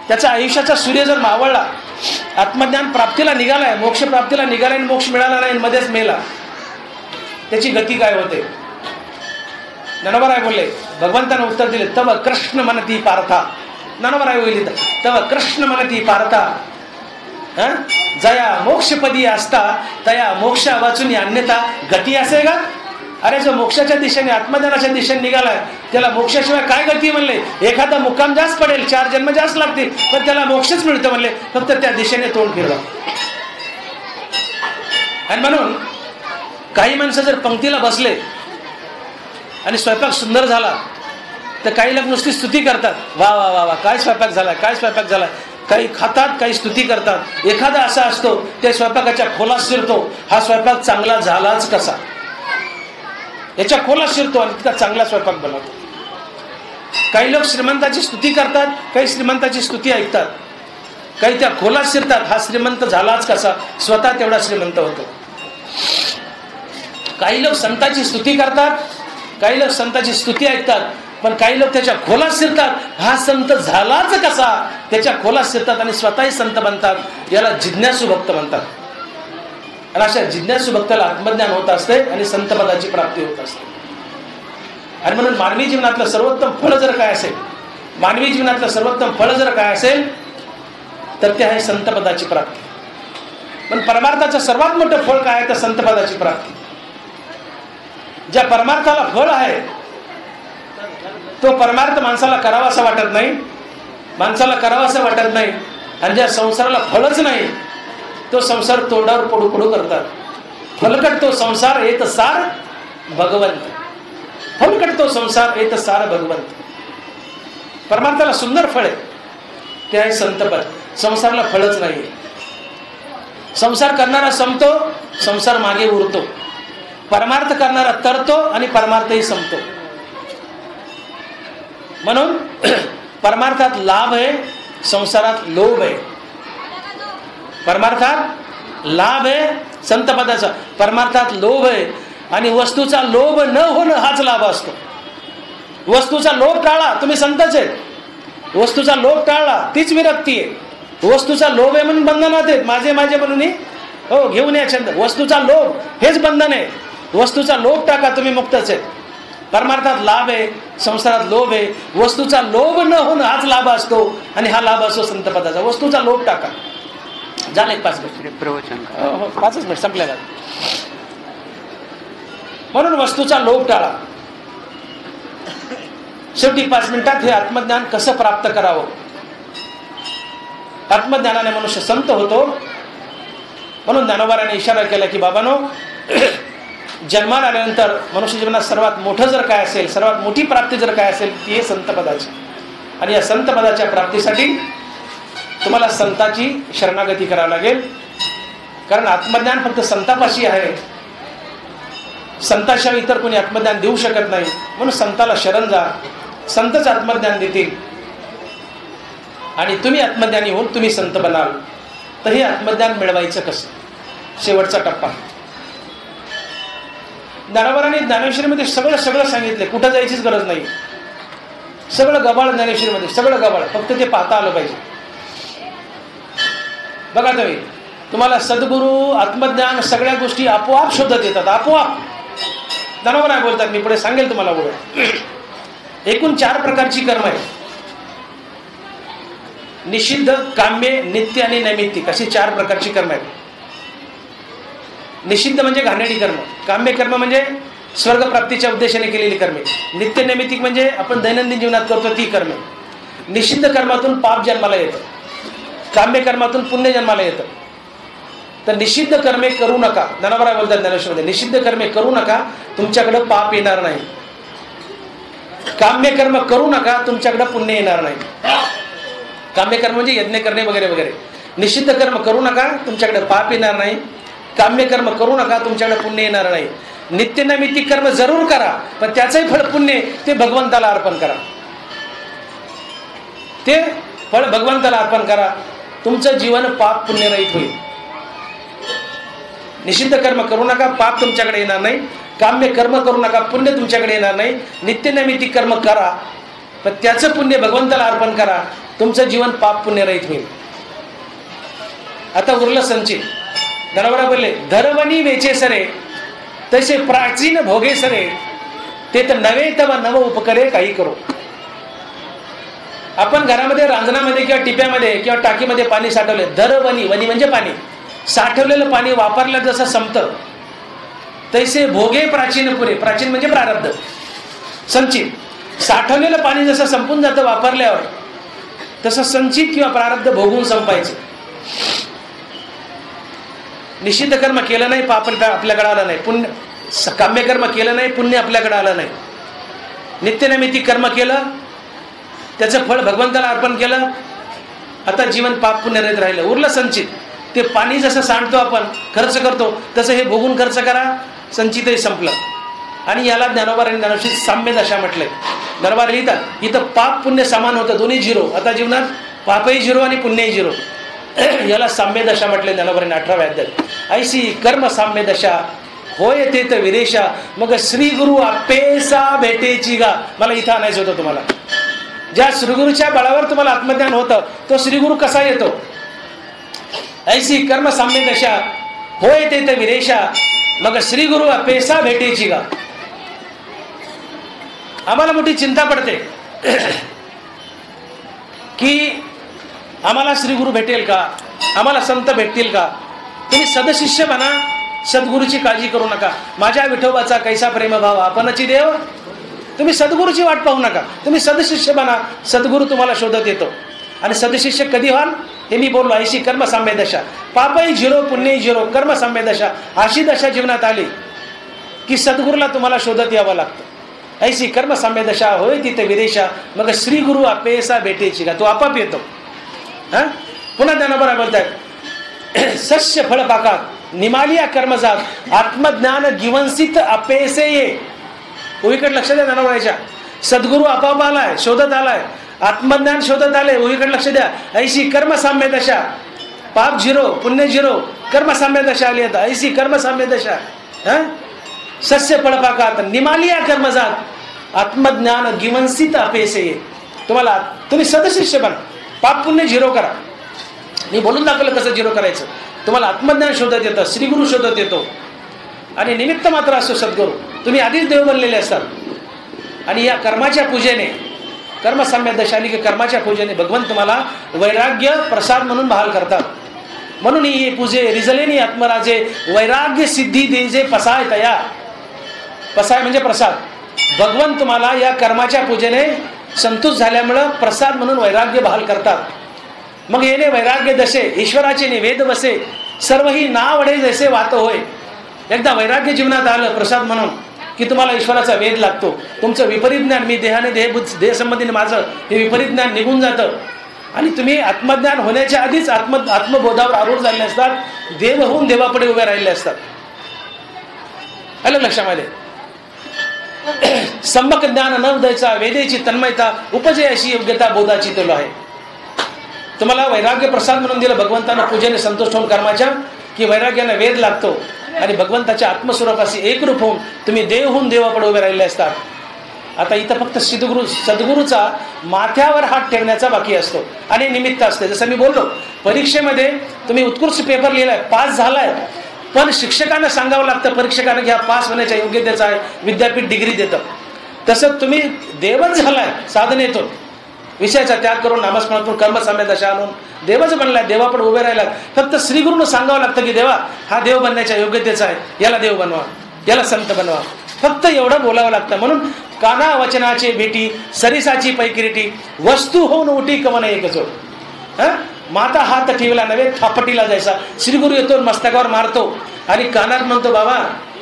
[SPEAKER 1] त्याचा आयुष्याचा सूर्य जर मावळला, आत्मज्ञान प्राप्तीला निघालाय, मोक्ष प्राप्तीला निघालाय आणि मोक्ष मिळाला नाही, मध्येच मेला, त्याची गती काय होते. ननवराय बोलले, भगवंतानं उत्तर दिले, तव कृष्ण मनती पार्था. ननवराय बोलली, तव कृष्ण मनती पार्था. जया मोक्षपदी असता तया मोक्ष वाचून अन्यथा गती असे का. अरे जो मोक्षाच्या दिशेने आत्मज्ञानाच्या दिशेने निघालाय त्याला मोक्षाशिवाय काय गती म्हणले. एखादा मुक्काम जास्त पडेल, 4 जन्म जास्त लागतील, पण त्याला मोक्षच मिळतो म्हणले. फक्त त्या दिशेने तोंड फिरवा. आणि म्हणून काही माणसं जर पंक्तीला बसले आणि स्वयंपाक सुंदर झाला तर काही लोक नुसती स्तुती करतात, वा वा वा वा काय स्वयंपाक झाला, काय स्वयंपाक झाला. काही खातात, काही स्तुती करतात. एखादा असा असतो ते स्वयंपाकाच्या खोलात शिरतो, हा स्वयंपाक चांगला झालाच कसा, याच्या खोलात शिरतो आणि तिथं चांगला स्वयंपाक बनवतो. काही लोक श्रीमंताची स्तुती करतात, काही श्रीमंताची स्तुती ऐकतात, काही त्या खोलात शिरतात, हा श्रीमंत झालाच कसा, स्वतः तेवढा श्रीमंत होतो. काही लोक संताची स्तुती करतात, काही लोक संताची स्तुती ऐकतात, पण काही लोक त्याच्या खोलात शिरतात, हा संत झालाच कसा, त्याच्या खोलात शिरतात आणि स्वतःही संत बनतात. याला जिज्ञासू भक्त म्हणतात. आणि अशा जिज्ञासू भक्ताला आत्मज्ञान होत असते आणि संतपदाची प्राप्ती होत असते. आणि म्हणून मानवी जीवनातलं सर्वोत्तम फळ जर काय असेल, मानवी जीवनातलं सर्वोत्तम फळ जर काय असेल तर ते आहे संतपदाची प्राप्ती. पण परमार्थाचं सर्वात मोठं फळ काय आहे तर संतपदाची प्राप्ती. ज्या परमार्थाला फळ आहे तो परमार्थ माणसाला करावासा वाटत नाही, माणसाला करावासा वाटत नाही. आणि ज्या संसाराला फळच नाही तो संसार तोंडावर पडू पडू करतात. फलकट तो संसार येत सार भगवंत, फलकट तो संसार येत सार भगवंत. परमार्थाला सुंदर फळ आहे ते आहे संतपद. संसाराला फळच नाही. संसार करणारा संपतो, संसार मागे उरतो. परमार्थ करणारा तरतो आणि परमार्थही संपतो. म्हणून परमार्थात लाभ आहे, संसारात लोभ आहे. परमार्थात लाभ आहे संतपदाचा, परमार्थात लोभ आहे. आणि वस्तूचा लोभ न होणं हाच लाभ असतो. वस्तूचा लोभ टाळा, तुम्ही संतच आहेत. वस्तूचा लोभ टाळला तीच विरक्ती आहे. वस्तूचा लोभ आहे म्हणून बंधनात आहेत, माझे माझे म्हणून हो घेऊन या छंद. वस्तूचा लोभ हेच बंधन आहे. वस्तूचा लोभ टाका, तुम्ही मुक्तच आहेत. परमार्थात लाभ आहे, संसारात लोभ आहे. वस्तूचा लोभ न होणं हाच लाभ असतो आणि हा लाभ असतो संतपदाचा. वस्तूचा लोभ टाका. झाले 5 मिनिट प्रवचन, 5च मिनिट संपलेला. म्हणून वस्तूचा लोभ टाळा. शेवटी 5 मिनिटात हे आत्मज्ञान कसं प्राप्त करावं. आत्मज्ञानाने मनुष्य संत होतो. म्हणून ज्ञानोबाराने इशारा केला की बाबांनो, जन्माला आल्यानंतर मनुष्य जीवनात सर्वात मोठं जर काय असेल, सर्वात मोठी प्राप्ती जर काय असेल ती आहे संतपदाची. आणि या संतपदाच्या प्राप्तीसाठी तुम्हाला संताची शरणागती करावी लागेल. कारण आत्मज्ञान फक्त संतापाशी आहे, संताशिवाय इतर कोणी आत्मज्ञान देऊ शकत नाही. म्हणून संताला शरण जा, संतच आत्मज्ञान देतील आणि तुम्ही आत्मज्ञानी होऊन तुम्ही संत बनाल. तर हे आत्मज्ञान मिळवायचं कसं, शेवटचा टप्पा. ज्ञानोबारांनी ज्ञानेश्वरीमध्ये सगळं सांगितले, कुठं जायचीच गरज नाही. सगळं गबाळ ज्ञानेश्वरीमध्ये, सगळं गबाळ, फक्त ते पाहता आलं पाहिजे. बघा तुम्ही, तुम्हाला सद्गुरू, आत्मज्ञान, सगळ्या गोष्टी आपोआप शोधत येतात, आपोआप. ज्ञानोबा बोलतात, मी पुढे सांगेल तुम्हाला बोल. एकूण 4 प्रकारची कर्म आहे, निषिद्ध, काम्य, नित्य आणि नैमित्तिक अशी 4 प्रकारची कर्म आहेत. निषिद्ध म्हणजे घाणेरडी कर्म, काम्य कर्म म्हणजे स्वर्गप्राप्तीच्या उद्देशाने केलेली कर्मे, नित्य नैमित्तिक म्हणजे आपण दैनंदिन जीवनात करतो ती कर्मे. निषिद्ध कर्मातून पाप जन्माला येतं, काम्य कर्मातून पुण्य जन्माला येतं. तर निषिद्ध कर्मे करू नका. ज्ञानोबा बोलतात ज्ञानेश्वरीमध्ये, निषिद्ध कर्मे करू नका, तुमच्याकडे पाप येणार नाही. काम्य कर्म करू नका, तुमच्याकडे पुण्य येणार नाही. काम्य कर्म म्हणजे यज्ञ करणे वगैरे वगैरे. निषिद्ध कर्म करू नका, तुमच्याकडे पाप येणार नाही. काम्य कर्म करू नका, तुमच्याकडे पुण्य येणार नाही. नित्य नैमित्तिक कर्म जरूर करा, पण त्याचंही फळ पुण्य ते भगवंताला अर्पण करा. ते फळ भगवंताला अर्पण करा, तुमचं जीवन पाप पुण्यरहित होईल. निषिद्ध कर्म करू नका, पाप तुमच्याकडे येणार नाही. काम्य कर्म करू नका, पुण्य तुमच्याकडे येणार नाही. नित्य नैमित्तिक कर्म करा, पण त्याचं पुण्य भगवंताला अर्पण करा, तुमचं जीवन पाप पुण्यरहित होईल. आता उरलं संचित. ज्ञानोबा बोलले, धरवणी वेचे सरे तसे प्राचीन भोगे सरे, ते तर नवे तव नव उपकरे काही करो. आपण घरामध्ये रांजणामध्ये किंवा टिप्यामध्ये किंवा टाकीमध्ये पाणी साठवले, धरवणी, वणी म्हणजे पाणी, साठवलेलं पाणी वापरलं जसं संपतं, तैसे भोगे प्राचीन पुरे. प्राचीन म्हणजे प्रारब्ध, संचित. साठवलेलं पाणी जसं संपून जातं वापरल्यावर, तसं संचित किंवा प्रारब्ध भोगून संपायचं. निषिद्ध कर्म केलं नाही, पाप आपल्याकडे आलं नाही. पुण्य, काम्य कर्म केलं नाही, पुण्य आपल्याकडे आलं नाही. नित्य नैमित्तिक कर्म केलं, त्याचं फळ भगवंताला अर्पण केलं, आता जीवन पाप पुण्यरहित राहिलं. उरलं संचित. ते पाणी जसं सांडतो आपण, खर्च करतो, तसं हे भोगून खर्च करा, संचितही संपलं. आणि याला ज्ञानोबारांनी ज्ञानेश्वरीत साम्य दशा म्हटलंय. ज्ञानोबा लिहितात, इथं पाप पुण्य समान होतं, दोन्ही 0. आता जीवनात पापही 0 आणि पुण्यही 0. याला साम्य दशा म्हटले ज्ञानोबारांनी 18व्या अध्यायात. ऐशी कर्म साम्य दशा होय ते तर विरेशा, मग श्री गुरु अपेसा भेटेची गा. मला इथं आणायचं होतं तुम्हाला. ज्या श्रीगुरूच्या बळावर तुम्हाला आत्मज्ञान होतं, तो श्रीगुरु कसा येतो. ऐशी कर्म साम्य दशा होय ते तर विरेशा, मग श्री गुरु अपेसा भेटेची गा. आम्हाला मोठी चिंता पडते की आम्हाला श्रीगुरु भेटेल का, आम्हाला संत भेटतील का. तुम्ही सदशिष्य बना, सद्गुरूची काळजी करू नका. माझ्या विठोबाचा कैसा प्रेमभाव आपणची देव. तुम्ही सद्गुरूची वाट पाहू नका, तुम्ही सदशिष्य बना, सद्गुरू तुम्हाला शोधत येतो. आणि सदशिष्य कधी व्हाल हे मी बोललो. ऐशी कर्म साम्य दशा, पापही 0 पुण्यही 0, कर्म साम्य दशा. अशी दशा जीवनात आली की सद्गुरूला तुम्हाला शोधत यावं लागतं. ऐशी कर्म साम्य दशा होय तिथे विरेशा, मग श्री गुरु अपेसा भेटेची का. तो आपाप येतो. पुन्हा ज्ञानोबा बोलतात, सस्य फळ पाकात निमालिया कर्मजात, आत्मज्ञान गिवंसित अपेसे ये. उहीकडे लक्ष द्या ज्ञानोबाच्या. सद्गुरू आपाप आलाय, शोधत आलाय, आत्मज्ञान शोधत आले. उहीकडे लक्ष द्या. ऐशी कर्म साम्य दशा, पाप 0 पुण्य 0, कर्म साम्य दशा आली. आता ऐशी कर्म साम्य दशा, सस्य फळ पाकात निमालिया कर्मजात, आत्मज्ञान गिवंसित अपेसे ये. तुम्ही सदशिष्य बना, पाप पुण्य 0 करा. मी बोलून दाखवलं कसं 0 करायचं. तुम्हाला आत्मज्ञान शोधत येतं, श्रीगुरु शोधत येतो. आणि निमित्त मात्र असतो सद्गुरू. तुम्ही आधीच देव बनलेले असतात. आणि या कर्माच्या पूजेने, कर्मसाम्य दशा आली की कर्माच्या पूजेने भगवंत तुम्हाला वैराग्य प्रसाद म्हणून बहाल करतात. म्हणून ही पूजे रिजलेनी आत्मराजे, वैराग्य सिद्धी देजे पसाय तया. पसाय म्हणजे प्रसाद. भगवंत तुम्हाला या कर्माच्या पूजेने संतुष्ट झाल्यामुळं प्रसाद म्हणून वैराग्य बहाल करतात. मग येणे वैराग्य दशे, ईश्वराचे निवेद बसे, सर्व ही नावडे जैसे वात होय. एकदा वैराग्य जीवनात आलं प्रसाद म्हणून की तुम्हाला ईश्वराचा वेध लागतो, तुमचं विपरीत ज्ञान, मी देहाने देह संबंधीने माझं हे विपरीत ज्ञान निघून जातं आणि तुम्ही आत्मज्ञान होण्याच्या आधीच आत्मबोधावर आरूढ झालेले असतात, देव होऊन देवापुढे उभे राहिलेले असतात. आलं लक्षामध्ये? सम्यक ज्ञान न उदयचा वेदेची तन्मयता उपजे अशी योग्यता बोधाची तुला आहे. तुम्हाला वैराग्य प्रसाद म्हणून दिलं भगवंतानं पूजेने संतुष्ट होऊन कर्माच्या, की वैराग्याने वेध लागतो आणि भगवंताच्या आत्मस्वरूपाशी एकरूप होऊन तुम्ही देव होऊन देवापुढे उभे राहिले असतात. आता इथं फक्त सद्गुरूचा माथ्यावर हात ठेवण्याचा बाकी असतो आणि निमित्त असते. जसं मी बोललो, परीक्षेमध्ये तुम्ही उत्कृष्ट पेपर लिहिलाय, पास झालाय, पण शिक्षकांना सांगावं लागतं, परीक्षकांना घ्या पास होण्याच्या योग्यतेचा आहे, विद्यापीठ डिग्री देतं. तसं तुम्ही देवच झालाय साधनेतून, विषयाचा त्याग करून नामस्मरणातून कर्मसाम्य दशा आणून देवच बनलाय, देवापुढे उभे राहिलात. फक्त श्रीगुरूनं सांगावं लागतं की देवा हा देव बनण्याच्या योग्यतेचा आहे, याला देव बनवा, याला संत बनवा. फक्त एवढं बोलावं लागतं. म्हणून काना वचनाचे भेटी सरिसाची पैकिरीटी वस्तू होऊन उठी कवन एक जोड. माता हात ठेवला नव्हे थापटीला जायचा. श्रीगुरू येतो मस्तकावर मारतो आणि कानात म्हणतो, बाबा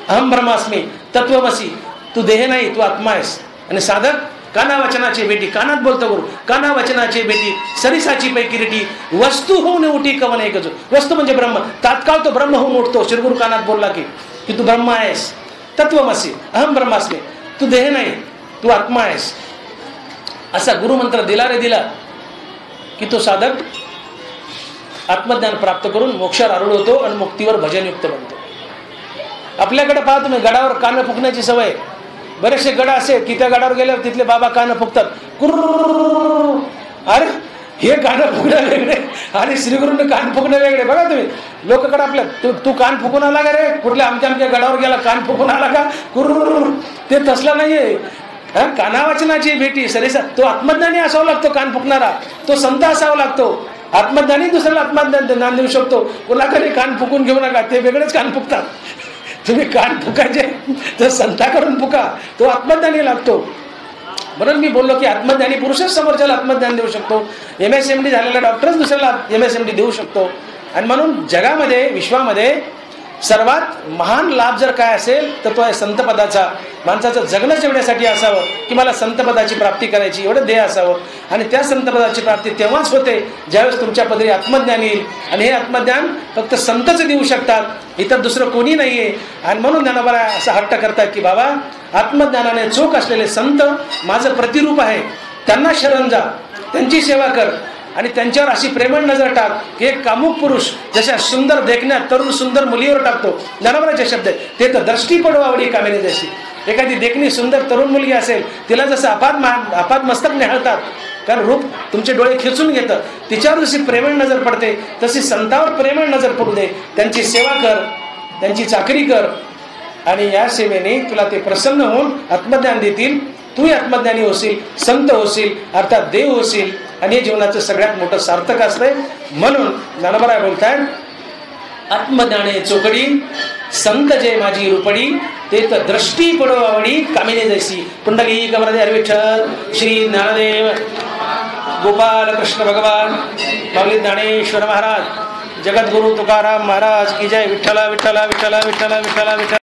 [SPEAKER 1] अहम ब्रह्मास्मी तत्वमसी, तू देह नाही, तू आत्मा आहेस. आणि साधक काना वचनाची भेटी, कानात बोलतो गुरु, काना वचनाची भेटी सरिसाची पैकिरीटी वस्तू होऊन उठी कवन एक जोड. वस्तू म्हणजे ब्रह्म, तात्काळ तो ब्रह्म होऊन उठतो. श्रीगुरू कानात बोलला की तू ब्रह्म आहेस, तत्वमसी अहम ब्रह्मास्मी, तू देह नाही, तू आत्मा आहेस. असा गुरुमंत्र दिला रे दिला की तो साधक आत्मज्ञान प्राप्त करून मोक्षावर आरूढ होतो आणि मुक्तीवर भजनयुक्त बनतो. आपल्याकडे पहा तुम्ही, गडावर कान फुकण्याची सवय. बरेचसे गड असे की त्या गडावर गेल्यावर तिथले बाबा कान फुकतात, कुर्र. अरे हे कान फुकणं वेगळे आणि श्रीगुरूंनी कान फुकणं वेगळे. बघा तुम्ही लोकांकडे आपल्या, तू कान फुकून आला का रे, कुठल्या आमच्या गडावर गेला कान फुकून आला का, कुर्र. ते तसलं नाहीये. कानावाचनाची भेटी सरिसा, तो आत्मज्ञानी असावा लागतो कान फुकणारा, तो संत असावा लागतो. आत्मज्ञानी दुसऱ्याला आत्मज्ञान देऊ शकतो. कोणाकडे कान फुकून घेऊ नका, ते वेगळेच कान फुकतात. तुम्ही कान फुकायचे तर संताकडून फुका, तो आत्मज्ञानी लागतो. म्हणून मी बोललो की आत्मज्ञानी पुरुषच समोरच्याला आत्मज्ञान देऊ शकतो. MSMD झालेला डॉक्टरच दुसऱ्याला MSMD देऊ शकतो. आणि म्हणून जगामध्ये, विश्वामध्ये सर्वात महान लाभ जर काय असेल तर तो आहे संतपदाचा. माणसाचं जगणं जेवण्यासाठी असावं की मला संतपदाची प्राप्ती करायची, एवढं ध्येय असावं. आणि त्या संतपदाची प्राप्ती तेव्हाच होते ज्यावेळेस तुमच्या पदरी आत्मज्ञान येईल. आणि हे आत्मज्ञान फक्त संतच देऊ शकतात, इतर दुसरं कोणी नाही आहे. आणि म्हणून ज्ञानोबा असा हट्ट करतात की बाबा आत्मज्ञानाने चोख असलेले संत माझं प्रतिरूप आहे, त्यांना शरण जा, त्यांची सेवा कर आणि त्यांच्यावर अशी प्रेमळ नजर टाक की एक कामुक पुरुष जशा सुंदर देखण्यात तरुण सुंदर मुलीवर टाकतो, ज्ञानोबाचे शब्द आहे ते तर दृष्टी पडू आवडी कामिनी जशी. एखादी देखणी सुंदर तरुण मुलगी असेल, तिला जसं अपाद मस्तक निहाळतात, कारण रूप तुमचे डोळे खेचून घेतं, तिच्यावर जशी प्रेमळ नजर पडते तशी संतावर प्रेमळ नजर पडू दे. त्यांची सेवा कर, त्यांची चाकरी कर आणि या सेवेने तुला ते प्रसन्न होऊन आत्मज्ञान देतील. तूही आत्मज्ञानी होशील, संत होशील, अर्थात देव होशील. आणि हे जीवनाचं सगळ्यात मोठं सार्थक असतंय. म्हणून ज्ञानोबा बोलतायत, आत्मज्ञाने चोकडी संत जे माझी रूपडी, ते तर दृष्टी पडो आवडी कामिनी जैसी. पुंडलिक वरदे विठ्ठल श्री ज्ञानदेव गोपाल कृष्ण भगवान माऊली ज्ञानेश्वर महाराज जगद्गुरु तुकाराम महाराज की जय. विठ्ठला विठ्ठला विठ्ठला विठ्ठला विठ्ठला विठ्ठला.